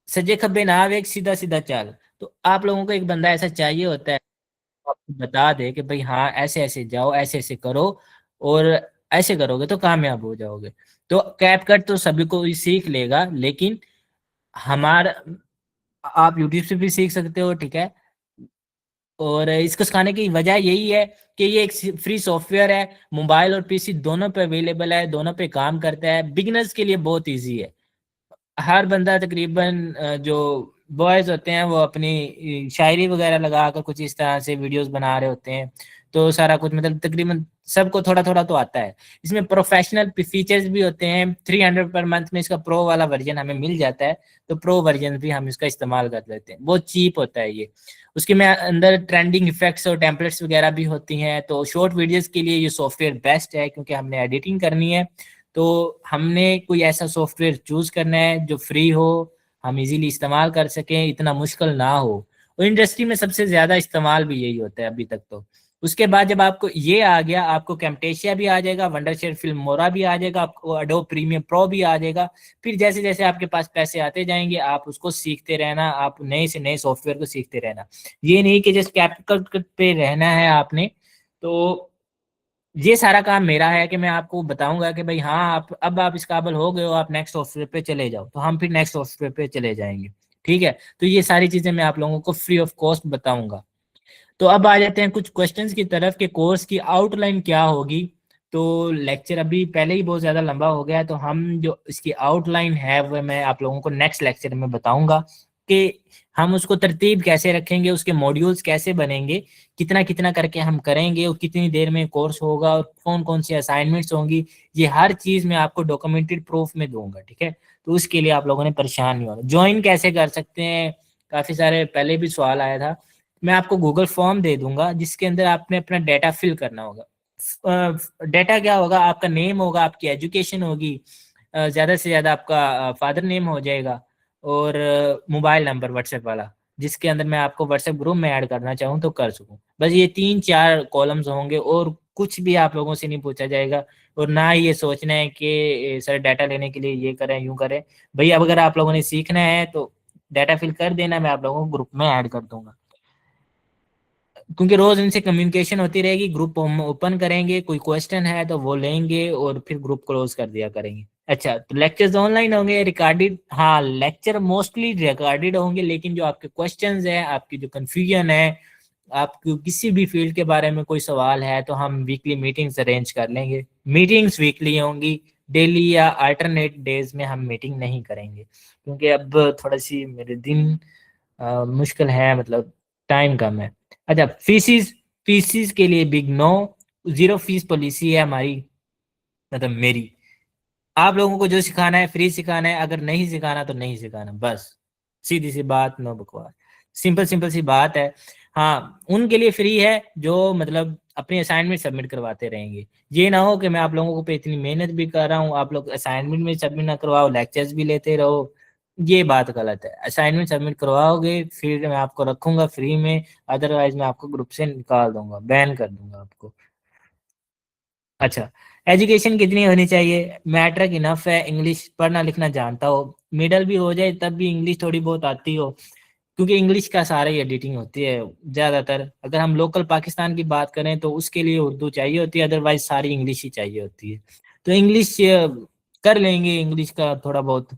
सजे खब्बे ना एक सीधा सीधा चाल। तो आप लोगों को एक बंदा ऐसा चाहिए होता है, आपको बता दे कि भाई हाँ ऐसे ऐसे जाओ, ऐसे ऐसे करो, और ऐसे करोगे तो कामयाब हो जाओगे। तो कैपकट तो सभी को ही सीख लेगा, लेकिन हमारा आप यूट्यूब से भी सीख सकते हो, ठीक है। और इसको सिखाने की वजह यही है कि ये एक फ्री सॉफ्टवेयर है, मोबाइल और पीसी दोनों पे अवेलेबल है, दोनों पे काम करता है, बिगिनर्स के लिए बहुत इजी है। हर बंदा तकरीबन जो बॉयज होते हैं वो अपनी शायरी वगैरह लगा कर कुछ इस तरह से वीडियोस बना रहे होते हैं। तो सारा कुछ मतलब तकरीबन सबको थोड़ा थोड़ा तो आता है। इसमें प्रोफेशनल फीचर्स भी होते हैं। 300 पर मंथ में इसका प्रो वाला वर्जन हमें मिल जाता है, तो प्रो वर्जन भी हम इसका इस्तेमाल कर लेते हैं, बहुत चीप होता है ये। उसके में अंदर ट्रेंडिंग इफेक्ट्स और टेम्पलेट्स वगैरह भी होती हैं। तो शॉर्ट वीडियोस के लिए ये सॉफ्टवेयर बेस्ट है, क्योंकि हमने एडिटिंग करनी है। तो हमने कोई ऐसा सॉफ्टवेयर चूज करना है जो फ्री हो, हम इजीली इस्तेमाल कर सकें, इतना मुश्किल ना हो। और इंडस्ट्री में सबसे ज्यादा इस्तेमाल भी यही होता है अभी तक तो। उसके बाद जब आपको ये आ गया, आपको कैम्टेशिया भी आ जाएगा, वंडरशेयर फिल्मोरा भी आ जाएगा, आपको एडोब प्रीमियम प्रो भी आ जाएगा। फिर जैसे जैसे आपके पास पैसे आते जाएंगे आप उसको सीखते रहना, आप नए से नए सॉफ्टवेयर को सीखते रहना। ये नहीं कि जस्ट कैपिटल पे रहना है आपने। तो ये सारा काम मेरा है कि मैं आपको बताऊंगा कि भाई हाँ आप अब आप इस काबिल हो गए हो, आप नेक्स्ट सॉफ्टवेयर पे चले जाओ, तो हम फिर नेक्स्ट सॉफ्टवेयर पे चले जाएंगे, ठीक है। तो ये सारी चीजें मैं आप लोगों को फ्री ऑफ कॉस्ट बताऊंगा। तो अब आ जाते हैं कुछ क्वेश्चंस की तरफ कि कोर्स की आउटलाइन क्या होगी। तो लेक्चर अभी पहले ही बहुत ज़्यादा लंबा हो गया है, तो हम जो इसकी आउटलाइन है वो मैं आप लोगों को नेक्स्ट लेक्चर में बताऊंगा कि हम उसको तरतीब कैसे रखेंगे, उसके मॉड्यूल्स कैसे बनेंगे, कितना कितना करके हम करेंगे, और कितनी देर में कोर्स होगा, और कौन कौन सी असाइनमेंट्स होंगी। ये हर चीज़ मैं आपको डॉक्यूमेंटेड प्रूफ में दूंगा, ठीक है। तो उसके लिए आप लोगों ने परेशान नहीं होना। ज्वाइन कैसे कर सकते हैं, काफ़ी सारे पहले भी सवाल आया था। मैं आपको गूगल फॉर्म दे दूंगा जिसके अंदर आपने अपना डेटा फिल करना होगा। डेटा क्या होगा, आपका नेम होगा, आपकी एजुकेशन होगी, ज़्यादा से ज़्यादा आपका फादर नेम हो जाएगा, और मोबाइल नंबर व्हाट्सएप वाला, जिसके अंदर मैं आपको व्हाट्सएप ग्रुप में ऐड करना चाहूँ तो कर सकूँ। बस ये 3-4 कॉलम्स होंगे, और कुछ भी आप लोगों से नहीं पूछा जाएगा। और ना ही ये सोचना है कि सर डाटा लेने के लिए ये करें यूं करें। भैया अगर आप लोगों ने सीखना है तो डाटा फिल कर देना, मैं आप लोगों को ग्रुप में ऐड कर दूंगा। क्योंकि रोज इनसे कम्युनिकेशन होती रहेगी, ग्रुप हम ओपन करेंगे, कोई क्वेश्चन है तो वो लेंगे और फिर ग्रुप क्लोज कर दिया करेंगे। अच्छा, तो लेक्चर्स ऑनलाइन होंगे, रिकॉर्डेड? हाँ, लेक्चर मोस्टली रिकॉर्डेड होंगे, लेकिन जो आपके क्वेश्चंस है, आपकी जो कंफ्यूजन है, आपको किसी भी फील्ड के बारे में कोई सवाल है, तो हम वीकली मीटिंग्स अरेंज कर लेंगे। मीटिंग्स वीकली होंगी, डेली या अल्टरनेट डेज में हम मीटिंग नहीं करेंगे, क्योंकि अब थोड़ा सी मेरे दिन मुश्किल है, मतलब टाइम कम है। अच्छा, फीसिस, फीसिस के लिए big no, zero fee policy है हमारी, मतलब मेरी। आप लोगों को जो सिखाना है फ्री सिखाना है, अगर नहीं सिखाना तो नहीं सिखाना, बस सीधी सी बात, नो बकवास, सिंपल सिंपल सी बात है। हाँ, उनके लिए फ्री है जो मतलब अपनी असाइनमेंट सबमिट करवाते रहेंगे। ये ना हो कि मैं आप लोगों पे इतनी मेहनत भी कर रहा हूँ, आप लोग असाइनमेंट में सबमिट ना करवाओ, लेक्चर्स भी लेते रहो, ये बात गलत है। असाइनमेंट सबमिट करवाओगे फिर मैं आपको रखूंगा फ्री में, अदरवाइज मैं आपको ग्रुप से निकाल दूंगा, बैन कर दूंगा आपको। अच्छा, एजुकेशन कितनी होनी चाहिए? मैट्रिक इनफ है, इंग्लिश पढ़ना लिखना जानता हो, मिडल भी हो जाए तब भी इंग्लिश थोड़ी बहुत आती हो, क्योंकि इंग्लिश का सारा ही एडिटिंग होती है ज़्यादातर। अगर हम लोकल पाकिस्तान की बात करें तो उसके लिए उर्दू चाहिए होती है, अदरवाइज सारी इंग्लिश ही चाहिए होती है। तो इंग्लिश कर लेंगे, इंग्लिश का थोड़ा बहुत,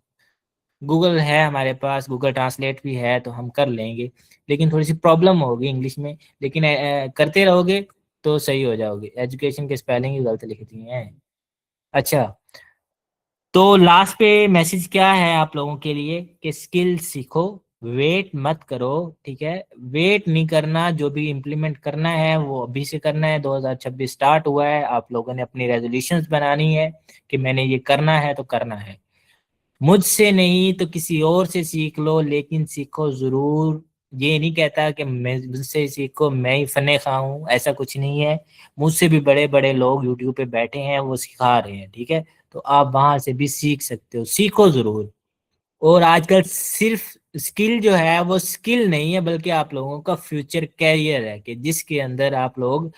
गूगल है हमारे पास, गूगल ट्रांसलेट भी है तो हम कर लेंगे। लेकिन थोड़ी सी प्रॉब्लम होगी इंग्लिश में, लेकिन करते रहोगे तो सही हो जाओगे। एजुकेशन के स्पेलिंग ही गलत लिख दिए हैं। अच्छा, तो लास्ट पे मैसेज क्या है आप लोगों के लिए कि स्किल सीखो, वेट मत करो, ठीक है? वेट नहीं करना, जो भी इम्प्लीमेंट करना है वो अभी से करना है। 2026 स्टार्ट हुआ है, आप लोगों ने अपनी रेजोल्यूशंस बनानी है कि मैंने ये करना है तो करना है। मुझसे नहीं तो किसी और से सीख लो, लेकिन सीखो जरूर। ये नहीं कहता कि मैं मुझसे सीखो, मैं ही फने खा हूं, ऐसा कुछ नहीं है। मुझसे भी बड़े बड़े लोग यूट्यूब पे बैठे हैं, वो सिखा रहे हैं, ठीक है? तो आप वहां से भी सीख सकते हो, सीखो जरूर। और आजकल सिर्फ स्किल जो है वो स्किल नहीं है, बल्कि आप लोगों का फ्यूचर कैरियर है, कि जिसके अंदर आप लोग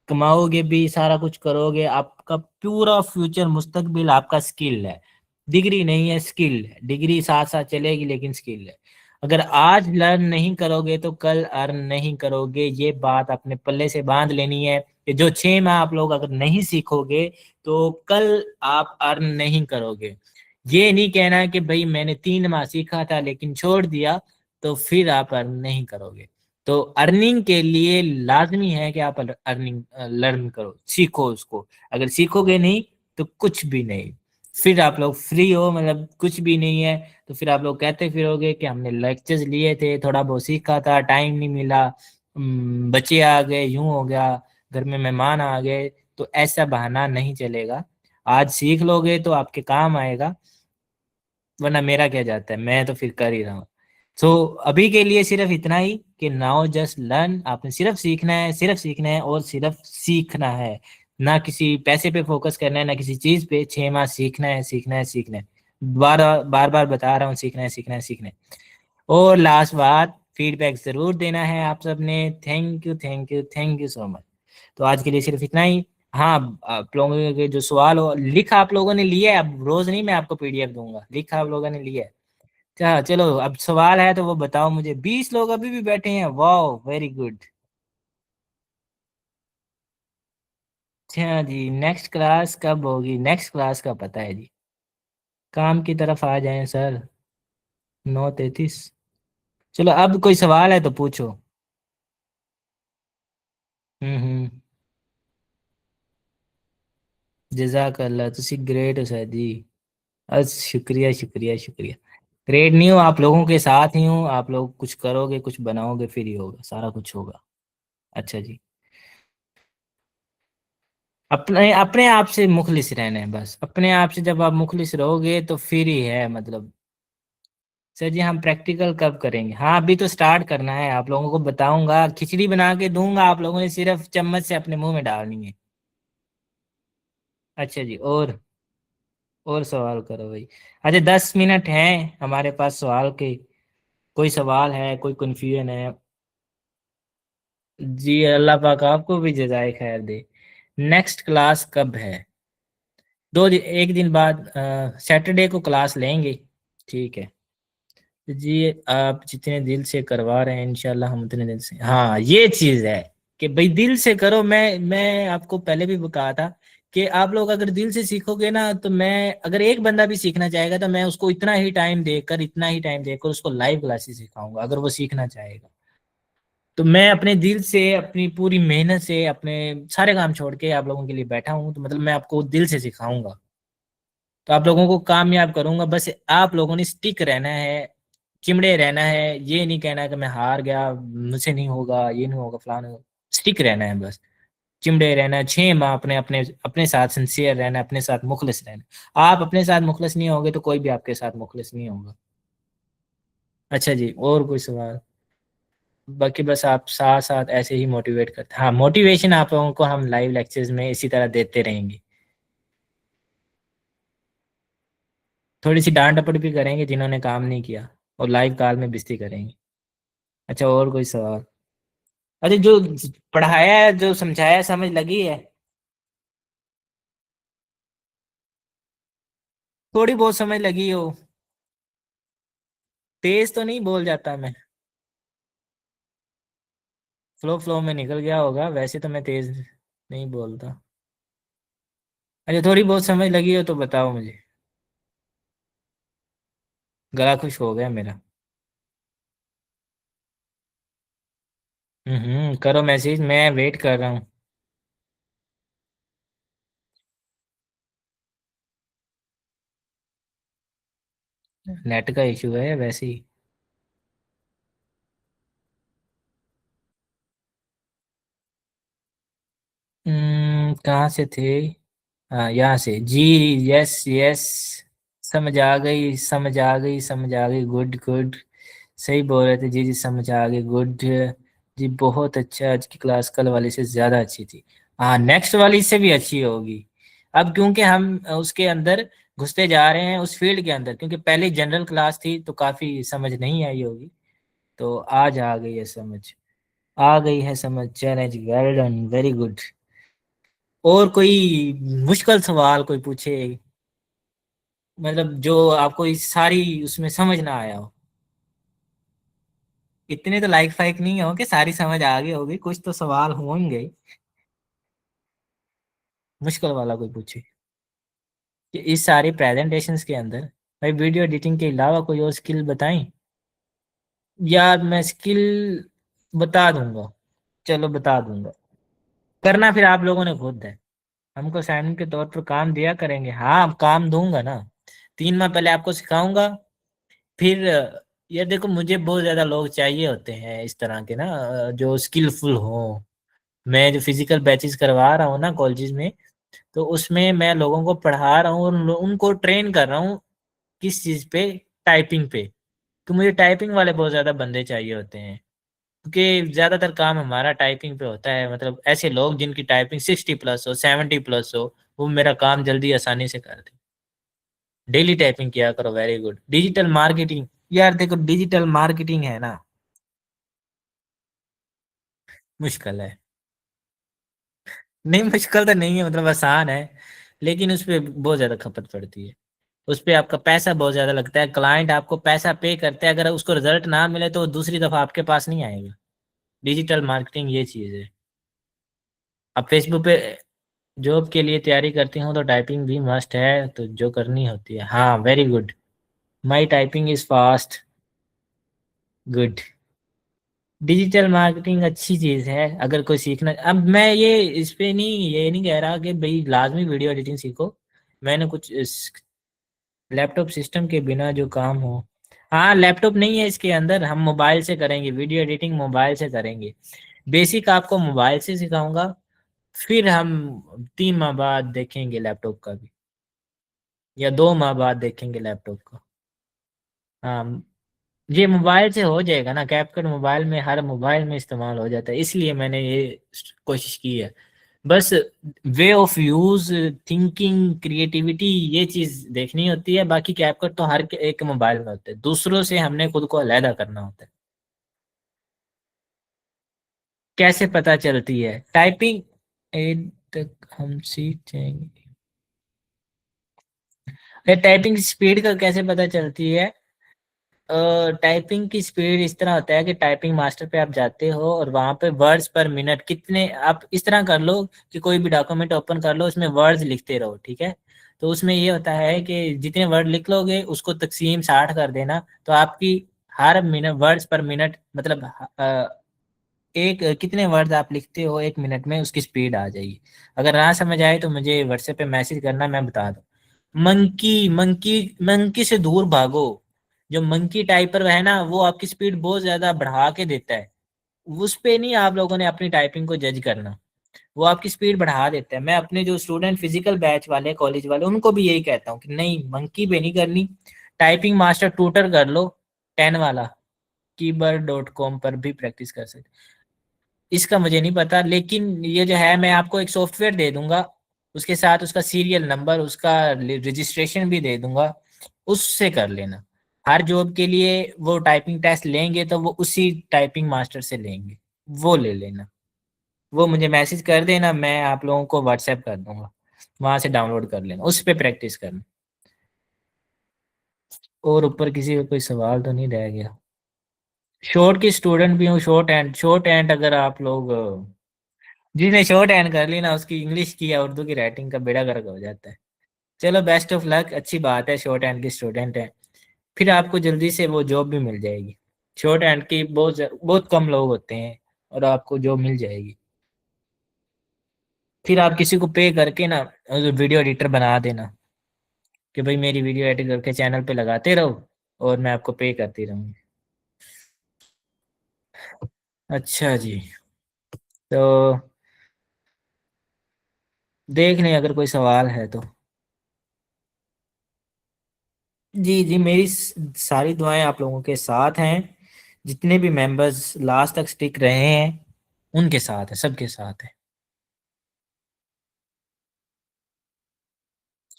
कमाओगे भी, सारा कुछ करोगे, आपका पूरा फ्यूचर मुस्तकबिल आपका स्किल है। डिग्री नहीं है, स्किल है। डिग्री साथ साथ चलेगी लेकिन स्किल है। अगर आज लर्न नहीं करोगे तो कल अर्न नहीं करोगे, ये बात अपने पल्ले से बांध लेनी है कि जो 6 माह आप लोग अगर नहीं सीखोगे तो कल आप अर्न नहीं करोगे। ये नहीं कहना कि भाई मैंने 3 माह सीखा था लेकिन छोड़ दिया, तो फिर आप अर्न नहीं करोगे। तो अर्निंग के लिए लाजमी है कि आप अर्निंग लर्न करो, सीखो उसको। अगर सीखोगे नहीं तो कुछ भी नहीं, फिर आप लोग फ्री हो, मतलब कुछ भी नहीं है। तो फिर आप लोग कहते फिरोगे कि हमने लेक्चर्स लिए थे, थोड़ा बहुत सीखा था, टाइम नहीं मिला, बच्चे आ गए, यूं हो गया, घर में मेहमान आ गए। तो ऐसा बहाना नहीं चलेगा। आज सीख लोगे तो आपके काम आएगा, वरना मेरा क्या जाता है, मैं तो फिर कर ही रहा हूँ। सो अभी के लिए सिर्फ इतना ही कि नाउ जस्ट लर्न। आपने सिर्फ सीखना है, सिर्फ सीखना है और सिर्फ सीखना है। ना किसी पैसे पे फोकस करना है, ना किसी चीज पे। 6 माह सीखना है, सीखना है, सीखना है। बार बार बार बता रहा हूँ, सीखना है, सीखना है, सीखना है। और लास्ट बात, फीडबैक जरूर देना है आप सबने। Thank you, thank you, thank you so much. तो आज के लिए सिर्फ इतना ही। हाँ, आप लोगों के जो सवाल हो, लिखा आप लोगों ने लिया है, अब रोज नहीं मैं आपको पीडीएफ दूंगा, लिखा आप लोगों ने लिया है। अच्छा चलो, अब सवाल है तो वो बताओ मुझे। 20 लोग अभी भी बैठे हैं, वाह वेरी गुड। अच्छा जी, नेक्स्ट क्लास कब होगी? नेक्स्ट क्लास का पता है जी। काम की तरफ आ जाएं सर। 9:33। चलो, अब कोई सवाल है तो पूछो। हम्म। जज़ाकल्ला, तुसी ग्रेट हो सर जी। बस शुक्रिया, शुक्रिया, शुक्रिया। ग्रेट नहीं हो, आप लोगों के साथ ही हूँ, आप लोग कुछ करोगे, कुछ बनाओगे, फिर ही होगा, सारा कुछ होगा। अच्छा जी। अपने अपने आप से मुखलिस रहना है, बस अपने आप से जब आप मुखलिस रहोगे तो फिर ही है, मतलब। सर जी, हम प्रैक्टिकल कब करेंगे? हाँ, अभी तो स्टार्ट करना है, आप लोगों को बताऊंगा, खिचड़ी बना के दूंगा, आप लोगों ने सिर्फ चम्मच से अपने मुंह में डालनी है। अच्छा जी, और सवाल करो भाई। अच्छा, 10 मिनट हैं हमारे पास सवाल के। कोई सवाल है, कोई कंफ्यूजन है? जी, अल्लाह पाक आपको भी जजाए खैर दे। नेक्स्ट क्लास कब है? एक दिन बाद, सैटरडे को क्लास लेंगे। ठीक है। जी आप जितने दिल से करवा रहे हैं इंशाल्लाह हम उतने दिल से, हाँ ये चीज है कि भाई दिल से करो। मैं आपको पहले भी कहा था कि आप लोग अगर दिल से सीखोगे ना, तो मैं अगर एक बंदा भी सीखना चाहेगा तो मैं उसको इतना ही टाइम देकर उसको लाइव क्लासेस सिखाऊंगा अगर वो सीखना चाहेगा। तो मैं अपने दिल से अपनी पूरी मेहनत से अपने सारे काम छोड़ के आप लोगों के लिए बैठा हूँ, तो मतलब मैं आपको दिल से सिखाऊंगा। तो आप लोगों को कामयाब करूंगा, बस आप लोगों ने स्टिक रहना है, चिमड़े रहना है, ये नहीं कहना कि मैं हार गया, मुझसे नहीं होगा, ये नहीं होगा, फलाना। स्टिक रहना है बस, चिमड़े रहना है 6 माह, अपने अपने अपने साथ सिंसियर रहना है, अपने साथ मुखलिस रहना है। आप अपने साथ मुखलिस नहीं होगे तो कोई भी आपके साथ मुखलिस नहीं होगा। अच्छा जी, और कोई सवाल? बाकी बस आप साथ साथ ऐसे ही मोटिवेट करते, हाँ मोटिवेशन आप लोगों को हम लाइव लेक्चर्स में इसी तरह देते रहेंगे। थोड़ी सी डांट डपट भी करेंगे जिन्होंने काम नहीं किया, और लाइव कॉल में बेइज्जती करेंगे। अच्छा, और कोई सवाल? अरे जो पढ़ाया है, जो समझाया है, समझ लगी है? थोड़ी बहुत समझ लगी हो? तेज तो नहीं बोल जाता मैं, फ्लो फ्लो में निकल गया होगा, वैसे तो मैं तेज नहीं बोलता। अच्छा, थोड़ी बहुत समझ लगी हो तो बताओ मुझे, गला खुश हो गया मेरा। करो मैसेज, मैं वेट कर रहा हूँ। नेट का इशू है वैसे ही। कहाँ से थे? हाँ यहाँ से जी। यस यस, समझ आ गई, समझ आ गई, समझ आ गई, गुड गुड। सही बोल रहे थे जी, जी समझ आ गई, गुड। जी बहुत अच्छा, आज की क्लास कल वाली से ज़्यादा अच्छी थी। हाँ नेक्स्ट वाली से भी अच्छी होगी। अब क्योंकि हम उसके अंदर घुसते जा रहे हैं उस फील्ड के अंदर, क्योंकि पहले जनरल क्लास थी तो काफ़ी समझ नहीं आई होगी, तो आज आ गई है समझ। आ गई है समझ, challenge, well done, very good. और कोई मुश्किल सवाल कोई पूछे, मतलब जो आपको इस सारी उसमें समझ ना आया हो? इतने तो लाइक फाइक नहीं हो कि सारी समझ आ गई होगी, कुछ तो सवाल होंगे। मुश्किल वाला कोई पूछे कि इस सारे प्रेजेंटेशंस के अंदर भाई वीडियो एडिटिंग के अलावा कोई और स्किल बताएं। यार मैं स्किल बता दूंगा, चलो बता दूंगा। करना फिर आप लोगों ने खुद है, हमको असाइनमेंट के तौर पर काम दिया करेंगे, हाँ काम दूंगा ना। 3 माह पहले आपको सिखाऊंगा, फिर ये देखो मुझे बहुत ज्यादा लोग चाहिए होते हैं इस तरह के ना, जो स्किलफुल हो। मैं जो फिजिकल बैचेस करवा रहा हूँ ना कॉलेजेस में, तो उसमें मैं लोगों को पढ़ा रहा हूँ और उनको ट्रेन कर रहा हूँ। किस चीज पे? टाइपिंग पे। तो मुझे टाइपिंग वाले बहुत ज्यादा बंदे चाहिए होते हैं, क्योंकि ज्यादातर काम हमारा टाइपिंग पे होता है, मतलब ऐसे लोग जिनकी टाइपिंग 60+ हो, 70+ हो, वो मेरा काम जल्दी आसानी से कर दे। डेली टाइपिंग किया करो, वेरी गुड। डिजिटल मार्केटिंग, यार देखो डिजिटल मार्केटिंग है ना, मुश्किल है। नहीं मुश्किल तो नहीं है, मतलब आसान है, लेकिन उस पे बहुत ज्यादा खपत पड़ती है। उस पे आपका पैसा बहुत ज्यादा लगता है, क्लाइंट आपको पैसा पे करते हैं, अगर उसको रिजल्ट ना मिले तो वो दूसरी दफा आपके पास नहीं आएगा। डिजिटल मार्केटिंग ये चीज है। अब फेसबुक पे जॉब के लिए तैयारी करती हूँ तो टाइपिंग भी मस्ट है, तो जो करनी होती है। हाँ very good, my typing is fast, good. Digital marketing अच्छी चीज है, अगर कोई सीखना, अब मैं ये नहीं कह रहा कि भाई लाजमी वीडियो एडिटिंग सीखो। मैंने कुछ लैपटॉप सिस्टम के बिना जो काम हो, हाँ लैपटॉप नहीं है इसके अंदर, हम मोबाइल से करेंगे वीडियो एडिटिंग, मोबाइल से करेंगे। बेसिक आपको मोबाइल से सिखाऊंगा, फिर हम 3 माह बाद देखेंगे लैपटॉप का भी, या 2 माह बाद देखेंगे लैपटॉप का। हाँ ये मोबाइल से हो जाएगा ना, कैपकट मोबाइल में, हर मोबाइल में इस्तेमाल हो जाता है, इसलिए मैंने ये कोशिश की है। बस way of use, thinking, creativity, ये चीज देखनी होती है, बाकी कैपकट तो हर एक मोबाइल में होते हैं, दूसरों से हमने खुद को अलहदा करना होता है। कैसे पता चलती है टाइपिंग? तक हम सीख जाएंगे। टाइपिंग स्पीड का कैसे पता चलती है? टाइपिंग की स्पीड इस तरह होता है कि टाइपिंग मास्टर पे आप जाते हो और वहां पे वर्ड्स पर मिनट कितने, आप इस तरह कर लो कि कोई भी डॉक्यूमेंट ओपन कर लो, उसमें वर्ड्स लिखते रहो, ठीक है। तो उसमें ये होता है कि जितने वर्ड लिख लोगे उसको तकसीम 60 कर देना, तो आपकी हर मिनट वर्ड्स पर मिनट मतलब एक कितने वर्ड्स आप लिखते हो एक मिनट में, उसकी स्पीड आ जाएगी। अगर ना समझ आए तो मुझे व्हाट्सएप पे मैसेज करना, मैं बता दूँ। मंकी मंकी मंकी से दूर भागो। जो मंकी टाइपर है ना, वो आपकी स्पीड बहुत ज्यादा बढ़ा के देता है। उस पे नहीं आप लोगों ने अपनी टाइपिंग को जज करना, वो आपकी स्पीड बढ़ा देता है। मैं अपने जो स्टूडेंट फिजिकल बैच वाले कॉलेज वाले उनको भी यही कहता हूँ कि नहीं, मंकी पे नहीं करनी, टाइपिंग मास्टर ट्यूटर कर लो, 10 वाला, keyboard.com पर भी प्रैक्टिस कर सकते। इसका मुझे नहीं पता, लेकिन ये जो है मैं आपको एक सॉफ्टवेयर दे दूंगा, उसके साथ उसका सीरियल नंबर, उसका रजिस्ट्रेशन भी दे दूंगा, उससे कर लेना। हर जॉब के लिए वो टाइपिंग टेस्ट लेंगे तो वो उसी टाइपिंग मास्टर से लेंगे, वो ले लेना। वो मुझे मैसेज कर देना, मैं आप लोगों को व्हाट्सएप कर दूंगा, वहां से डाउनलोड कर लेना, उस पर प्रैक्टिस करना। और ऊपर किसी का कोई सवाल तो नहीं रह गया। शॉर्ट की स्टूडेंट भी हूँ, शॉर्ट एंड अगर आप लोग जिसने शॉर्ट हैंड कर ली ना, उसकी इंग्लिश की या उर्दू की राइटिंग का बेड़ा गर्क हो जाता है। चलो बेस्ट ऑफ लक, अच्छी बात है, शॉर्ट हैंड की स्टूडेंट है, फिर आपको जल्दी से वो जॉब भी मिल जाएगी। शॉर्ट हैंड की बहुत बहुत कम लोग होते हैं, और आपको जॉब मिल जाएगी। फिर आप किसी को पे करके ना वीडियो एडिटर बना देना, कि भाई मेरी वीडियो एडिट करके चैनल पे लगाते रहो और मैं आपको पे करती रहूंगी। अच्छा जी। तो देख लें अगर कोई सवाल है तो। जी जी, मेरी सारी दुआएं आप लोगों के साथ हैं, जितने भी मेंबर्स लास्ट तक स्टिक रहे हैं उनके साथ है, सबके साथ है।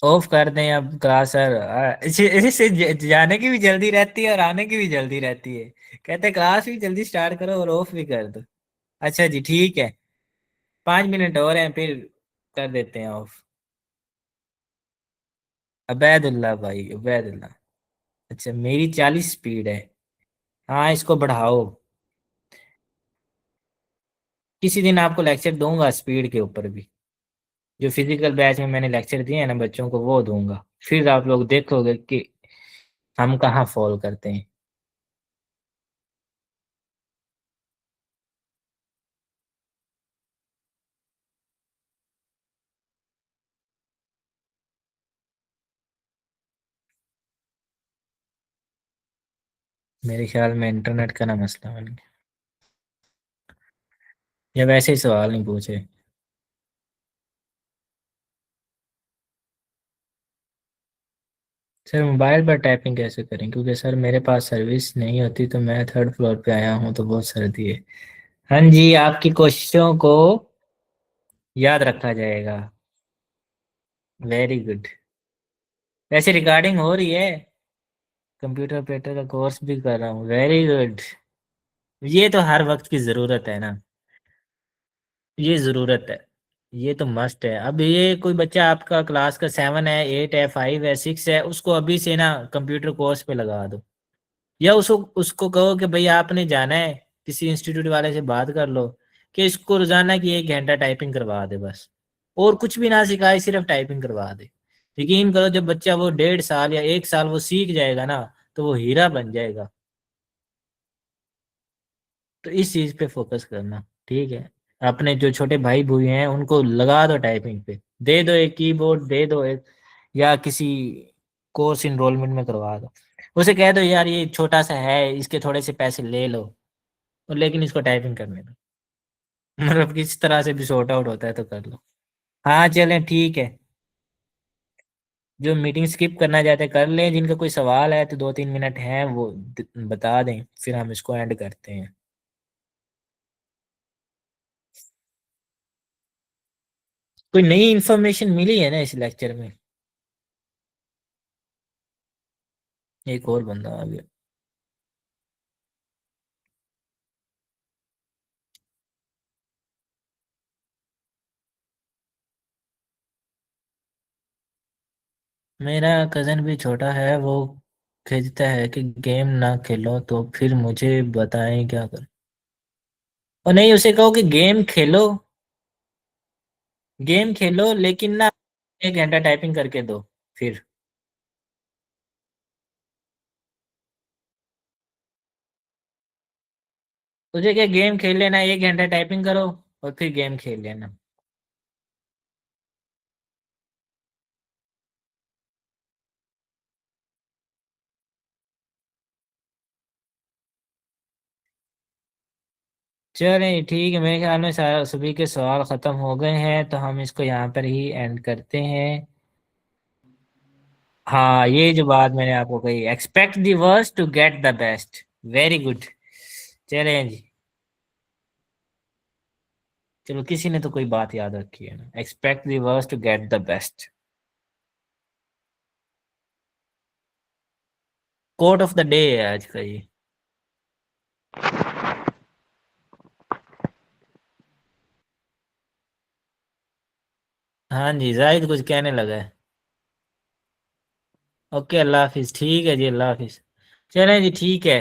ऑफ कर दें अब क्लास सर? इसे जाने की भी जल्दी रहती है और आने की भी जल्दी रहती है। कहते क्लास भी जल्दी स्टार्ट करो और ऑफ भी कर दो। अच्छा जी ठीक है, 5 मिनट और हैं, फिर कर देते हैं ऑफ। अबैदुल्ला भाई, अबैदुल्ला। अच्छा, मेरी 40 स्पीड है। हाँ, इसको बढ़ाओ। किसी दिन आपको लेक्चर दूंगा स्पीड के ऊपर भी, जो फिजिकल बैच में मैंने लेक्चर दिए हैं ना बच्चों को, वो दूंगा, फिर आप लोग देखोगे कि हम कहाँ फॉल करते हैं। मेरे ख्याल में इंटरनेट का ना मसला बन गया, या वैसे ही सवाल नहीं पूछे। सर मोबाइल पर टाइपिंग कैसे करें, क्योंकि सर मेरे पास सर्विस नहीं होती, तो मैं थर्ड फ्लोर पे आया हूँ तो बहुत सर्दी है। हाँ जी, आपकी कोशिशों को याद रखा जाएगा। Very good. वैसे रिकॉर्डिंग हो रही है, कंप्यूटर ऑपरेटर का कोर्स भी कर रहा हूँ, वेरी गुड। ये तो हर वक्त की जरूरत है ना, ये जरूरत है, ये तो मस्ट है। अब ये कोई बच्चा आपका क्लास का 7 है, 8 है, 5 है, 6 है, उसको अभी से ना कंप्यूटर कोर्स पे लगा दो, या उसको उसको कहो कि भाई आपने जाना है, किसी इंस्टीट्यूट वाले से बात कर लो कि इसको रोजाना की 1 घंटा टाइपिंग करवा दे बस, और कुछ भी ना सिखाए, सिर्फ टाइपिंग करवा दे। यकीन करो, जब बच्चा वो 1.5 साल या 1 साल वो सीख जाएगा ना, तो वो हीरा बन जाएगा। तो इस चीज पे फोकस करना, ठीक है। अपने जो छोटे भाई भूई हैं उनको लगा दो टाइपिंग पे, दे दो एक कीबोर्ड, दे दो एक, या किसी कोर्स इनरोलमेंट में करवा दो। उसे कह दो यार ये छोटा सा है, इसके थोड़े से पैसे ले लो, और लेकिन इसको टाइपिंग करने दो। मतलब किस तरह से भी सॉर्ट आउट होता है तो कर लो। हाँ चलें ठीक है। जो मीटिंग स्किप करना चाहते हैं कर लें, जिनका कोई सवाल है तो 2-3 मिनट हैं वो बता दें, फिर हम इसको एंड करते हैं। कोई नई इन्फॉर्मेशन मिली है ना इस लेक्चर में? एक और बंदा आ गया। मेरा कजन भी छोटा है, वो भेजता है कि गेम ना खेलो तो फिर मुझे बताएं क्या करें। और नहीं, उसे कहो कि गेम खेलो लेकिन ना 1 घंटा टाइपिंग करके दो फिर। तुझे क्या, गेम खेल लेना, 1 घंटा टाइपिंग करो और फिर गेम खेल लेना। चलें ठीक है, मेरे ख्याल में सारा सभी के सवाल खत्म हो गए हैं, तो हम इसको यहाँ पर ही एंड करते हैं। हाँ, ये जो बात मैंने आपको कही, expect the worst to get the best. Very good. चलें जी। चलो, किसी ने तो कोई बात याद रखी है ना, expect the worst to get the best. Quote of the day है आज का ये। हाँ जी, जाहिद कुछ कहने लगा है। ओके, अल्लाह हाफिज। ठीक है जी, अल्लाह हाफिज। चलें जी, ठीक है।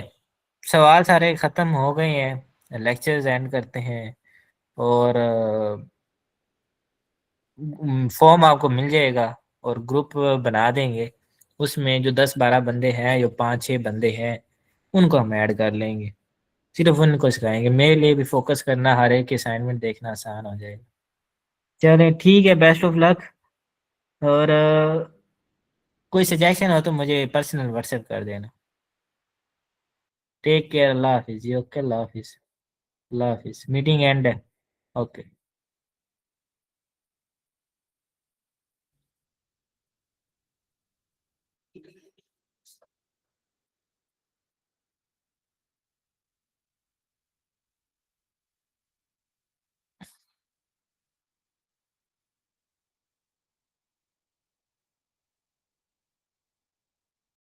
सवाल सारे खत्म हो गए हैं, लेक्चर्स एंड करते हैं। और फॉर्म आपको मिल जाएगा और ग्रुप बना देंगे। उसमें जो 10-12 बंदे हैं, जो 5-6 बंदे हैं, उनको हम ऐड कर लेंगे। सिर्फ उनको सिखाएंगे, मेरे लिए भी फोकस करना, हर एक असाइनमेंट देखना आसान हो जाएगा। चले ठीक है, बेस्ट ऑफ लक। और कोई सजेशन हो तो मुझे पर्सनल व्हाट्सएप कर देना। टेक केयर, अल्लाह हाफिज जी। ओके, अल्लाह हाफिज। अल्लाह हाफिज, मीटिंग एंड है। ओके।